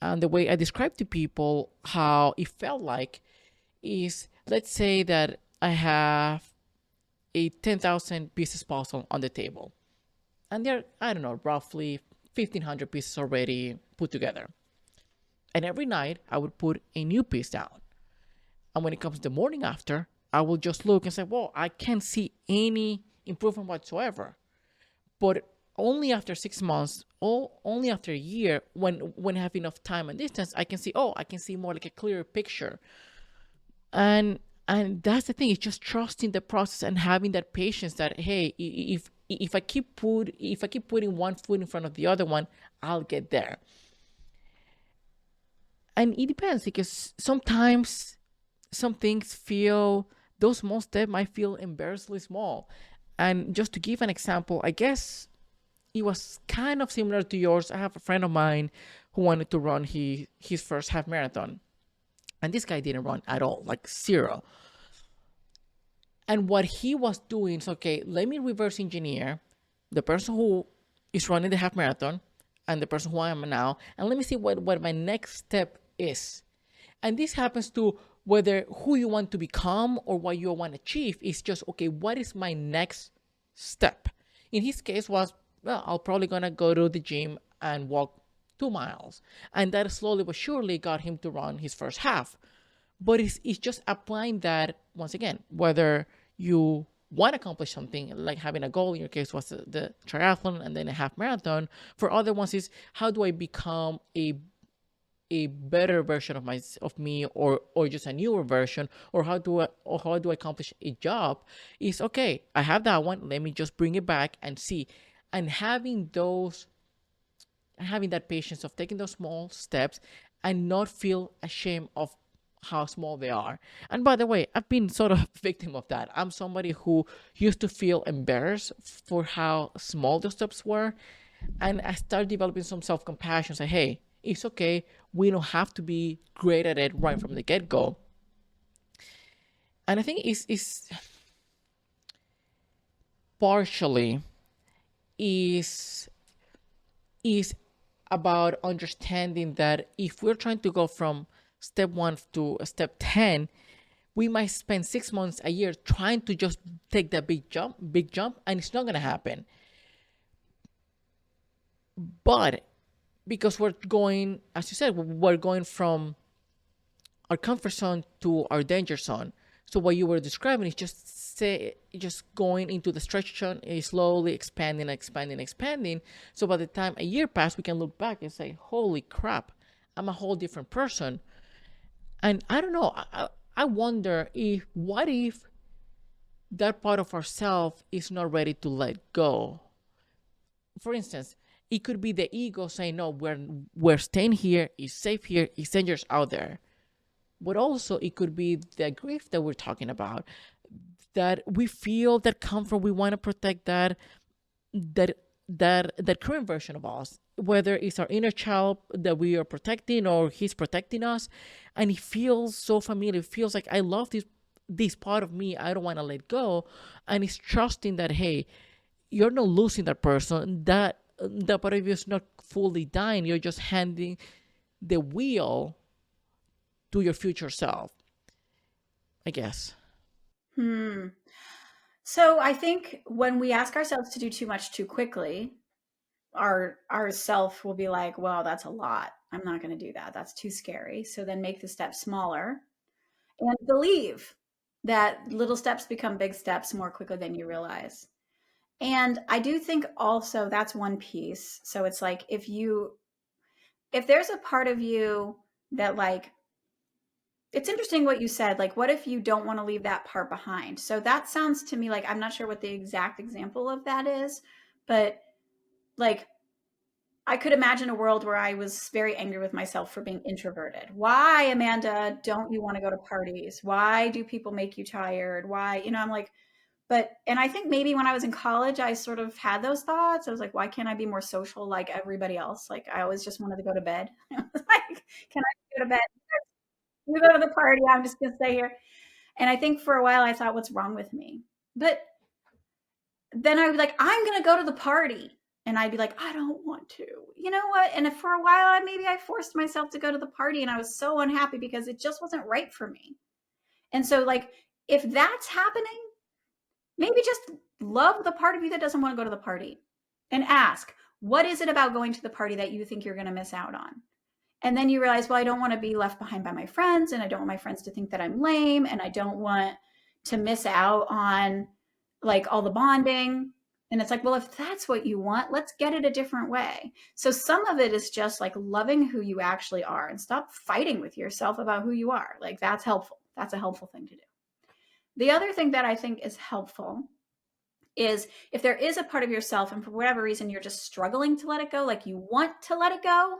And the way I describe to people how it felt like is, let's say that I have a 10,000 pieces puzzle on the table, and they're, I don't know, roughly 1,500 pieces already put together. And every night I would put a new piece down. And when it comes to the morning after, I will just look and say, well, I can't see any improvement whatsoever. But only after 6 months, or only after a year, when I have enough time and distance, I can see, oh, I can see more like a clearer picture. And that's the thing, it's just trusting the process and having that patience that, hey, if I keep putting one foot in front of the other one, I'll get there. And it depends, because sometimes some things feel, those small steps might feel embarrassingly small. And just to give an example, I guess it was kind of similar to yours. I have a friend of mine who wanted to run his first half marathon. And this guy didn't run at all, like zero. And what he was doing is, okay, let me reverse engineer the person who is running the half marathon and the person who I am now, and let me see what my next step is. And this happens to whether who you want to become or what you want to achieve. Is just, okay, what is my next step? In his case was, well, I'm probably gonna go to the gym and walk 2 miles. And that slowly but surely got him to run his first half. But it's just applying that once again, whether you want to accomplish something, like having a goal. In your case was the triathlon and then a half marathon. For other ones is, how do I become a better version of me, or just a newer version, or how do I accomplish a job? Is, okay, I have that one, let me just bring it back and see. And having that patience of taking those small steps and not feel ashamed of how small they are. And by the way, I've been sort of a victim of that. I'm somebody who used to feel embarrassed for how small the steps were. And I started developing some self-compassion. Say, hey, it's okay. We don't have to be great at it right from the get-go. And I think it's partially is about understanding that if we're trying to go from step 1 to step 10, we might spend 6 months, a year trying to just take that big jump, and it's not going to happen. But because we're going, as you said, we're going from our comfort zone to our danger zone. So what you were describing is just going into the stretch zone, is slowly expanding. So by the time a year passed, we can look back and say, holy crap, I'm a whole different person. And I don't know, I wonder what if that part of ourselves is not ready to let go. For instance, it could be the ego saying, no, we're staying here, it's safe here, it's dangerous out there. But also it could be the grief that we're talking about, that we feel that comfort, we want to protect that current version of us, whether it's our inner child that we are protecting or he's protecting us. And it feels so familiar. It feels like, I love this part of me, I don't want to let go. And it's trusting that, hey, you're not losing that person, that part of you is not fully dying, you're just handing the wheel to your future self, I guess. So I think when we ask ourselves to do too much too quickly, our self will be like, well, that's a lot, I'm not going to do that, that's too scary. So then make the steps smaller and believe that little steps become big steps more quickly than you realize. And I do think also that's one piece. So it's like, if there's a part of you that, like, it's interesting what you said, like, what if you don't want to leave that part behind? So that sounds to me like, I'm not sure what the exact example of that is, but like, I could imagine a world where I was very angry with myself for being introverted. Why, Amanda, don't you want to go to parties? Why do people make you tired? Why, I'm like, and I think maybe when I was in college, I sort of had those thoughts. I was like, why can't I be more social like everybody else? Like, I always just wanted to go to bed. Like, can I go to bed? You go to the party, I'm just going to stay here. And I think for a while I thought, what's wrong with me? But then I was like, I'm going to go to the party. And I'd be like, I don't want to. You know what? And for a while, maybe I forced myself to go to the party, and I was so unhappy because it just wasn't right for me. And so, like, if that's happening, maybe just love the part of you that doesn't want to go to the party and ask, what is it about going to the party that you think you're going to miss out on? And then you realize, well, I don't want to be left behind by my friends, and I don't want my friends to think that I'm lame, and I don't want to miss out on like all the bonding. And it's like, well, if that's what you want, let's get it a different way. So some of it is just like loving who you actually are and stop fighting with yourself about who you are. Like, that's helpful. That's a helpful thing to do. The other thing that I think is helpful is if there is a part of yourself and for whatever reason you're just struggling to let it go, like you want to let it go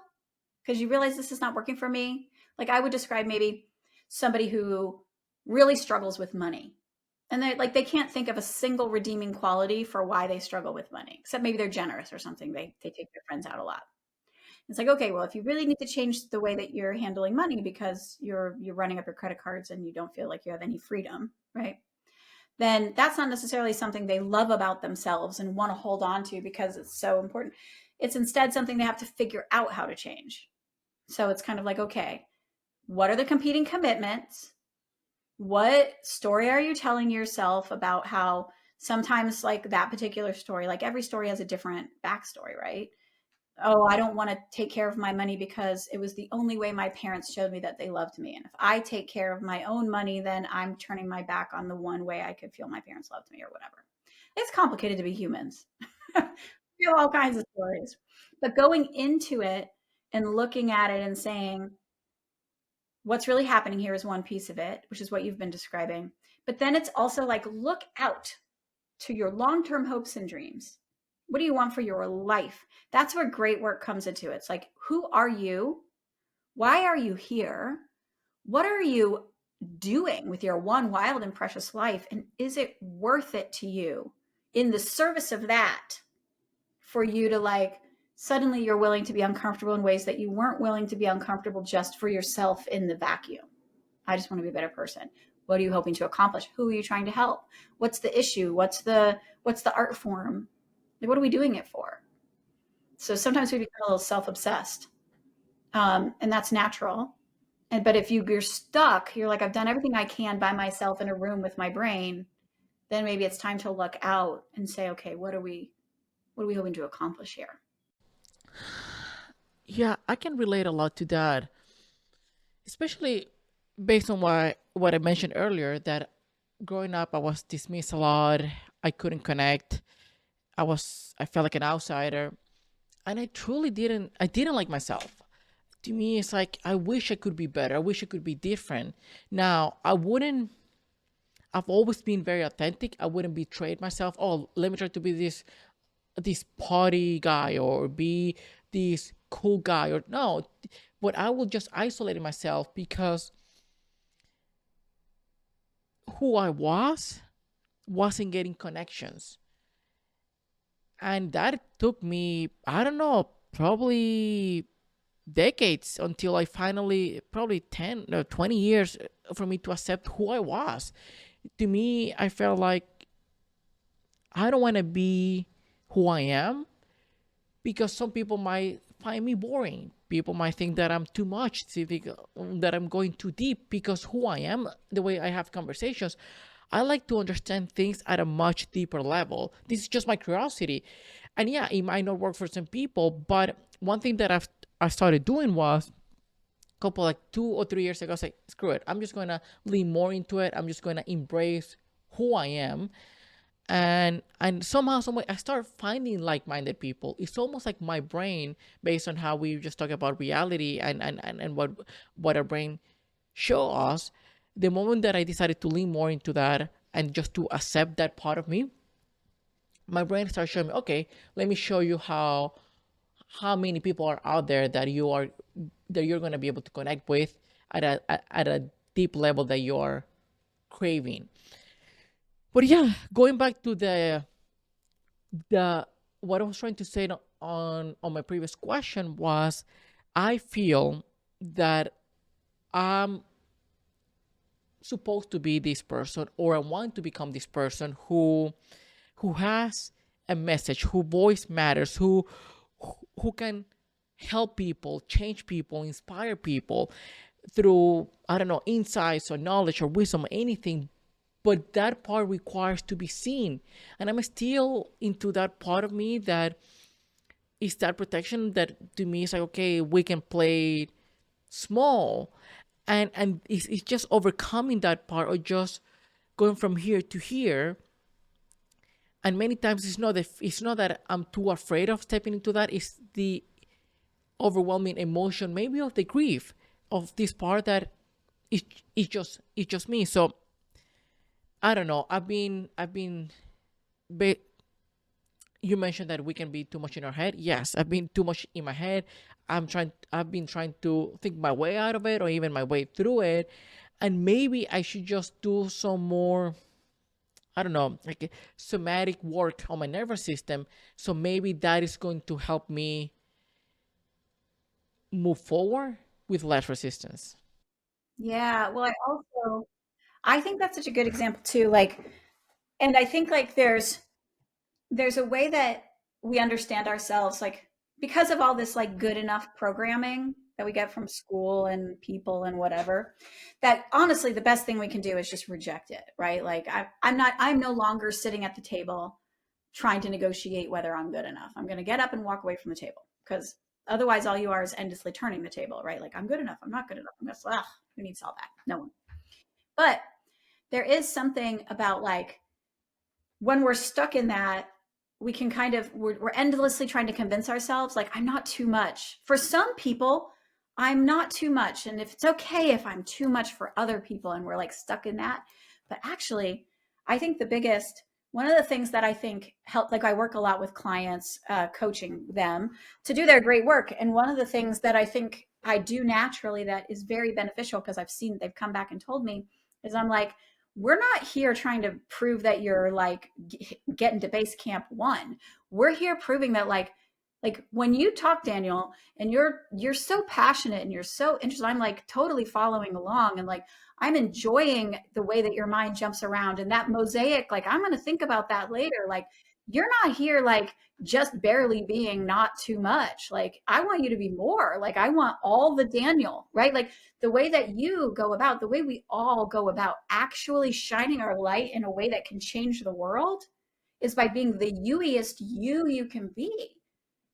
because you realize this is not working for me. Like, I would describe maybe somebody who really struggles with money. And they can't think of a single redeeming quality for why they struggle with money, except maybe they're generous or something. They take their friends out a lot. It's like, okay, well, if you really need to change the way that you're handling money because you're running up your credit cards and you don't feel like you have any freedom, right? Then that's not necessarily something they love about themselves and want to hold on to because it's so important. It's instead something they have to figure out how to change. So it's kind of like, okay, what are the competing commitments? What story are you telling yourself about how sometimes like that particular story, like every story has a different backstory, right? Oh, I don't want to take care of my money because it was the only way my parents showed me that they loved me. And if I take care of my own money, then I'm turning my back on the one way I could feel my parents loved me or whatever. It's complicated to be humans. We have all kinds of stories. But going into it and looking at it and saying, what's really happening here is one piece of it, which is what you've been describing. But then it's also like, look out to your long-term hopes and dreams. What do you want for your life? That's where great work comes into it. It's like, who are you? Why are you here? What are you doing with your one wild and precious life? And is it worth it to you in the service of that for you to like, suddenly you're willing to be uncomfortable in ways that you weren't willing to be uncomfortable just for yourself in the vacuum? I just want to be a better person. What are you hoping to accomplish? Who are you trying to help? What's the issue? What's the art form? Like, what are we doing it for? So sometimes we become a little self-obsessed, and that's natural. But if you're stuck, you're like, I've done everything I can by myself in a room with my brain. Then maybe it's time to look out and say, okay, what are we hoping to accomplish here? Yeah, I can relate a lot to that, especially based on what I mentioned earlier that growing up I was dismissed a lot. I couldn't connect. I felt like an outsider, and I didn't like myself. To me, it's like I wish I could be better. I wish I could be different. Now, I've always been very authentic. I wouldn't betray myself. Oh, let me try to be this party guy or be this cool guy or no, but I will just isolate myself because who I wasn't getting connections. And that took me, I don't know, probably decades until I finally, probably 10 or 20 years for me to accept who I was. To me, I felt like I don't want to be who I am because some people might find me boring. People might think that I'm too much, that I'm going too deep because who I am, the way I have conversations, I like to understand things at a much deeper level. This is just my curiosity. And yeah, it might not work for some people, but one thing that I started doing was a couple like 2 or 3 years ago, I was like, screw it. I'm just going to lean more into it. I'm just going to embrace who I am. And somehow, some way, I start finding like-minded people. It's almost like my brain, based on how we just talk about reality and what our brain show us. The moment that I decided to lean more into that and just to accept that part of me, my brain started showing me, okay, let me show you how many people are out there that you're going to be able to connect with at a deep level that you're craving. But yeah, going back to the what I was trying to say on my previous question was, I feel that I'm supposed to be this person, or I want to become this person who has a message, whose voice matters, who can help people, change people, inspire people through, I don't know, insights or knowledge or wisdom or anything. But that part requires to be seen. And I'm still into that part of me that is that protection that to me is like, okay, we can play small. And it's just overcoming that part or just going from here to here. And many times it's not that I'm too afraid of stepping into that. It's the overwhelming emotion, maybe of the grief of this part that it's just me. So I don't know. You mentioned that we can be too much in our head. Yes, I've been too much in my head. I've been trying to think my way out of it or even my way through it. And maybe I should just do some more, I don't know, like somatic work on my nervous system. So maybe that is going to help me move forward with less resistance. Yeah. Well, I think that's such a good example too. Like, and I think like there's a way that we understand ourselves, like because of all this like good enough programming that we get from school and people and whatever, that honestly the best thing we can do is just reject it, right? Like I'm no longer sitting at the table trying to negotiate whether I'm good enough. I'm going to get up and walk away from the table because otherwise all you are is endlessly turning the table, right? Like I'm good enough, I'm not good enough, I'm just who needs all that? No one. But there is something about like when we're stuck in that, we can kind of we're endlessly trying to convince ourselves like I'm not too much. For some people, I'm not too much, and if it's okay if I'm too much for other people, and we're like stuck in that. But actually, I think the biggest one of the things that I think help, like I work a lot with clients, coaching them to do their great work, and one of the things that I think I do naturally that is very beneficial because I've seen they've come back and told me is I'm like, we're not here trying to prove that you're like getting to base camp one. We're here proving that like when you talk, Daniel, and you're so passionate and you're so interested, I'm like totally following along and like I'm enjoying the way that your mind jumps around and that mosaic, like I'm going to think about that later. Like you're not here like just barely being not too much. Like I want you to be more. Like I want all the Daniel, right? Like the way that you go about, the way we all go about actually shining our light in a way that can change the world is by being the youiest you can be,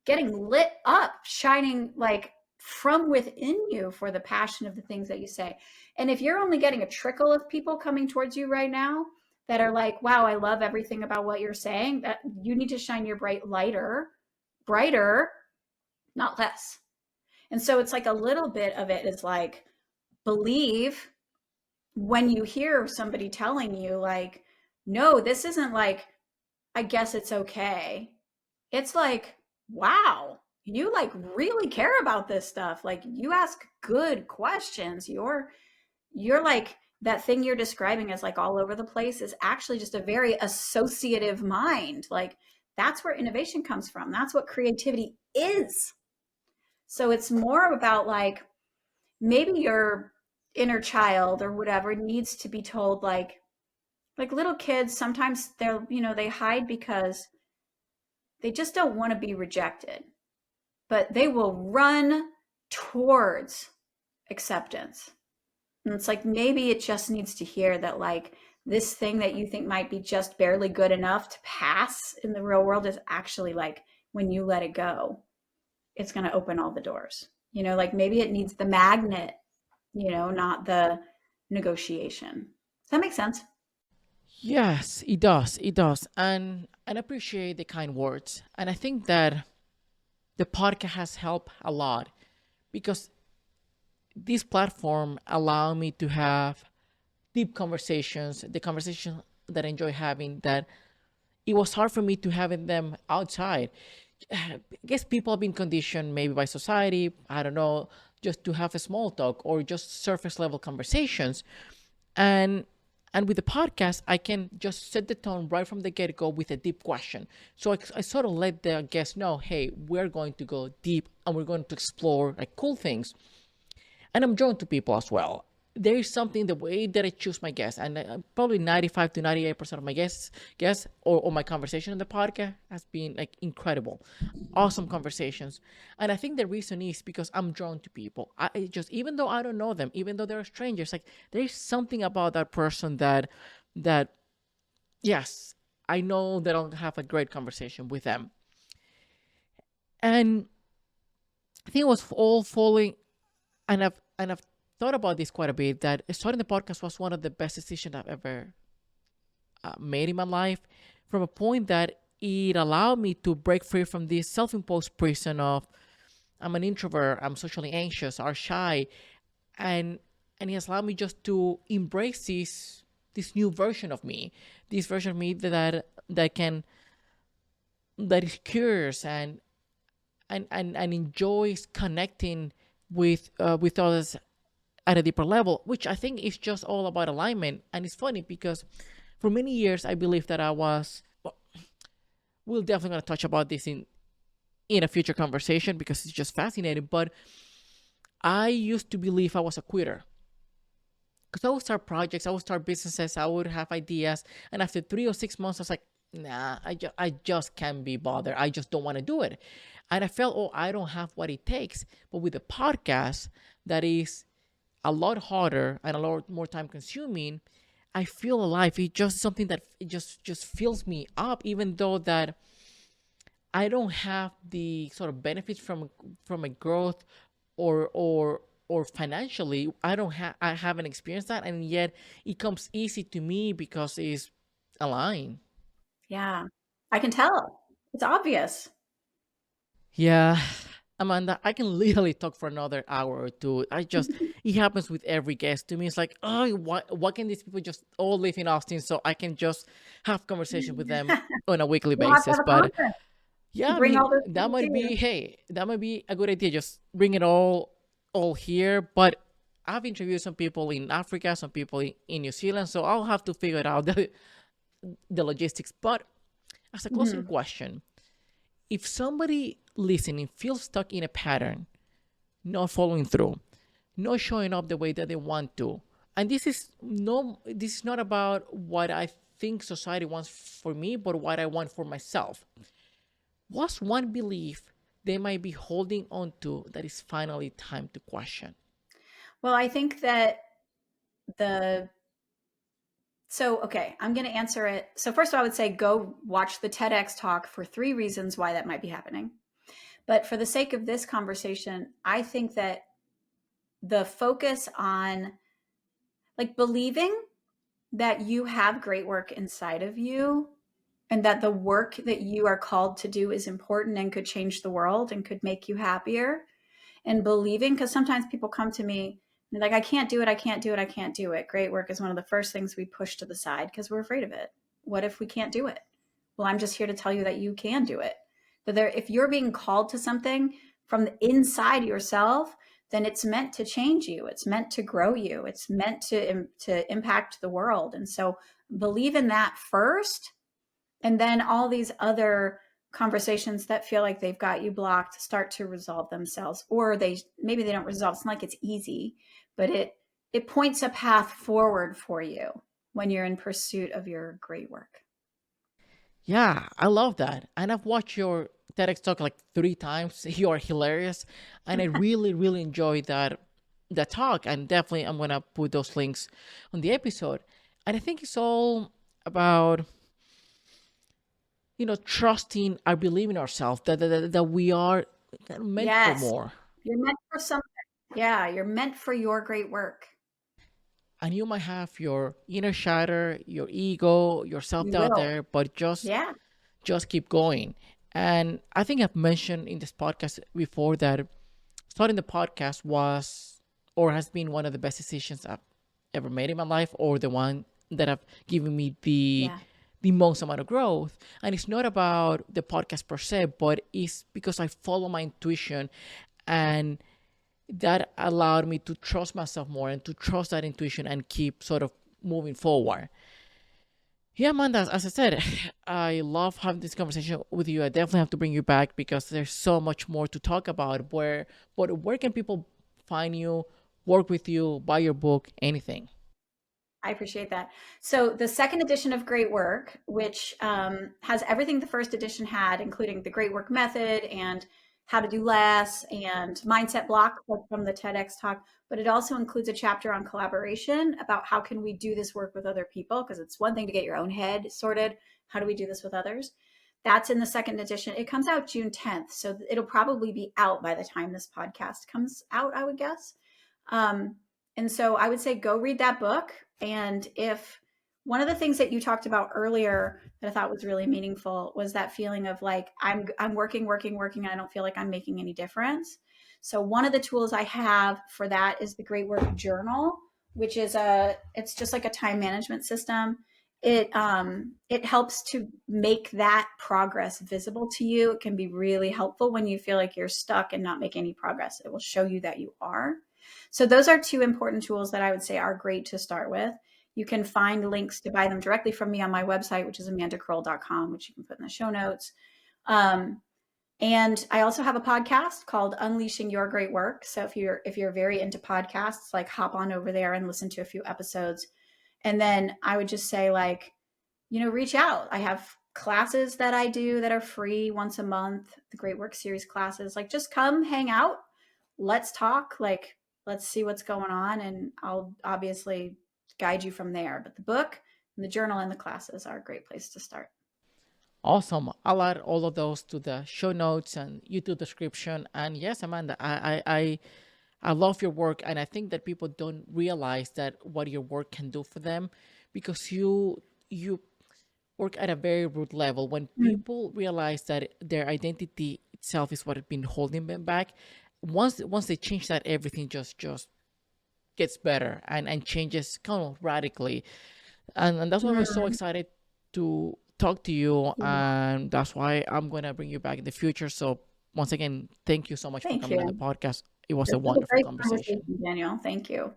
getting lit up, shining like from within you for the passion of the things that you say. And if you're only getting a trickle of people coming towards you right now that are like, wow, I love everything about what you're saying, that you need to shine your brighter, not less. And so it's like a little bit of it is like, believe when you hear somebody telling you like, no, this isn't like, I guess it's okay. It's like, wow, you like really care about this stuff. Like you ask good questions. You're like that thing you're describing as like all over the place is actually just a very associative mind. Like that's where innovation comes from. That's what creativity is. So it's more about like maybe your inner child or whatever needs to be told like little kids sometimes they're they hide because they just don't want to be rejected, but they will run towards acceptance. And it's like maybe it just needs to hear that like this thing that you think might be just barely good enough to pass in the real world is actually like when you let it go, it's going to open all the doors. Like maybe it needs the magnet, not the negotiation. Does that make sense? Yes, it does. It does. And I appreciate the kind words. And I think that the podcast has helped a lot because this platform allow me to have deep conversations, the conversation that I enjoy having that it was hard for me to have in them outside. I guess people have been conditioned maybe by society, I don't know, just to have a small talk or just surface level conversations. And and with the podcast, I can just set the tone right from the get go with a deep question. So I sort of let the guests know, hey, we're going to go deep and we're going to explore like cool things. And I'm drawn to people as well. there is something the way that I choose my guests, and probably 95 to 98% of my guests or my conversation on the podcast has been like incredible, awesome conversations. And I think the reason is because I'm drawn to people. I just, even though I don't know them, even though they're strangers, like there's something about that person that yes, I know that I'll have a great conversation with them. And I think it was all falling, and I've thought about this quite a bit. That starting the podcast was one of the best decisions I've ever made in my life, from a point that it allowed me to break free from this self-imposed prison of I'm an introvert, I'm socially anxious, or shy, and it has allowed me just to embrace this new version of me, this version of me that is curious and enjoys connecting with others at a deeper level, which I think is just all about alignment. And it's funny because for many years I believed that I was. Well, we're definitely going to touch about this in a future conversation because it's just fascinating. But I used to believe I was a quitter because I would start projects, I would start businesses, I would have ideas, and after 3 or 6 months, I was like, nah, I just can't be bothered. I just don't want to do it. And I felt, oh, I don't have what it takes. But with the podcast, that is a lot harder and a lot more time consuming, I feel alive. It's just something that it just fills me up, even though that I don't have the sort of benefits from a growth or financially. I haven't experienced that, and yet it comes easy to me because it's aligned. Yeah, I can tell. It's obvious. Yeah, Amanda, I can literally talk for another hour or two. It happens with every guest to me. It's like, oh, why can these people just all live in Austin so I can just have conversation with them on a weekly We'll have to basis? have a But conference to yeah, I bring mean, all those people to you. that might be a good idea. Just bring it all here. But I've interviewed some people in Africa, some people in New Zealand, so I'll have to figure out the logistics. But as a closing Mhm. question, if somebody listening feels stuck in a pattern, not following through, not showing up the way that they want to, and this is not about what I think society wants for me, but what I want for myself. What's one belief they might be holding on to that is finally time to question? Well, I think that the okay, I'm going to answer it. So first of all, I would say go watch the TEDx talk for 3 reasons why that might be happening. But for the sake of this conversation, I think that the focus on like believing that you have great work inside of you and that the work that you are called to do is important and could change the world and could make you happier, and believing, because sometimes people come to me and they're like, I can't do it, I can't do it, I can't do it. Great work is one of the first things we push to the side because we're afraid of it. What if we can't do it? Well, I'm just here to tell you that you can do it. That there, if you're being called to something from the inside yourself, then it's meant to change you. It's meant to grow you. It's meant to impact the world. And so believe in that first, and then all these other conversations that feel like they've got you blocked start to resolve themselves, or maybe they don't resolve. It's not like it's easy, but it points a path forward for you when you're in pursuit of your great work. Yeah, I love that. And I've watched your TEDx talk like 3 times. You are hilarious. And I really, really enjoyed that talk. And definitely I'm gonna put those links on the episode. And I think it's all about, trusting or believing ourselves that we are meant for Yes, more. you're meant for something. Yeah, you're meant for your great work. And you might have your inner chatter, your ego, your You self-doubt will. there, but Yeah. just keep going. And I think I've mentioned in this podcast before that starting the podcast was or has been one of the best decisions I've ever made in my life, or the one that have given me Yeah. the most amount of growth. And it's not about the podcast per se, but it's because I follow my intuition, and that allowed me to trust myself more and to trust that intuition and keep sort of moving forward. Yeah, Amanda, as I said, I love having this conversation with you. I definitely have to bring you back because there's so much more to talk about. But where can people find you? work with you, buy your book, anything. I appreciate that. So the second edition of Great Work, which has everything the first edition had, including the Great Work method and how to do less and mindset block, like from the TEDx talk, but it also includes a chapter on collaboration about how can we do this work with other people, because it's one thing to get your own head sorted. How do we do this with others? That's in the second edition. It comes out June 10th, so it'll probably be out by the time this podcast comes out, I would guess. Um, and so I would say go read that book. And if one of the things that you talked about earlier that I thought was really meaningful was that feeling of like I'm working, and I don't feel like I'm making any difference. So one of the tools I have for that is the Great Work Journal, which is it's just like a time management system. It helps to make that progress visible to you. It can be really helpful when you feel like you're stuck and not making any progress. It will show you that you are. So those are two important tools that I would say are great to start with. You can find links to buy them directly from me on my website, which is amandacrowell.com, which you can put in the show notes. And I also have a podcast called Unleashing Your Great Work. So if you're very into podcasts, like hop on over there and listen to a few episodes. And then I would just say, like, reach out. I have classes that I do that are free once a month, the Great Work Series classes. Like, just come hang out. Let's talk. Like, let's see what's going on. And I'll obviously guide you from there. But the book and the journal and the classes are a great place to start. Awesome. I'll add all of those to the show notes and YouTube description. And yes, Amanda, I love your work, and I think that people don't realize that what your work can do for them, because you work at a very root level. When people realize that their identity itself is what has been holding them back, once they change that, everything just gets better and changes kind of radically. And that's why we're so excited to talk to you, and that's why I'm gonna bring you back in the future. So once again, thank you so much for Thank coming on the you. podcast. It was This a was a wonderful great conversation. conversation, Daniel. Thank you.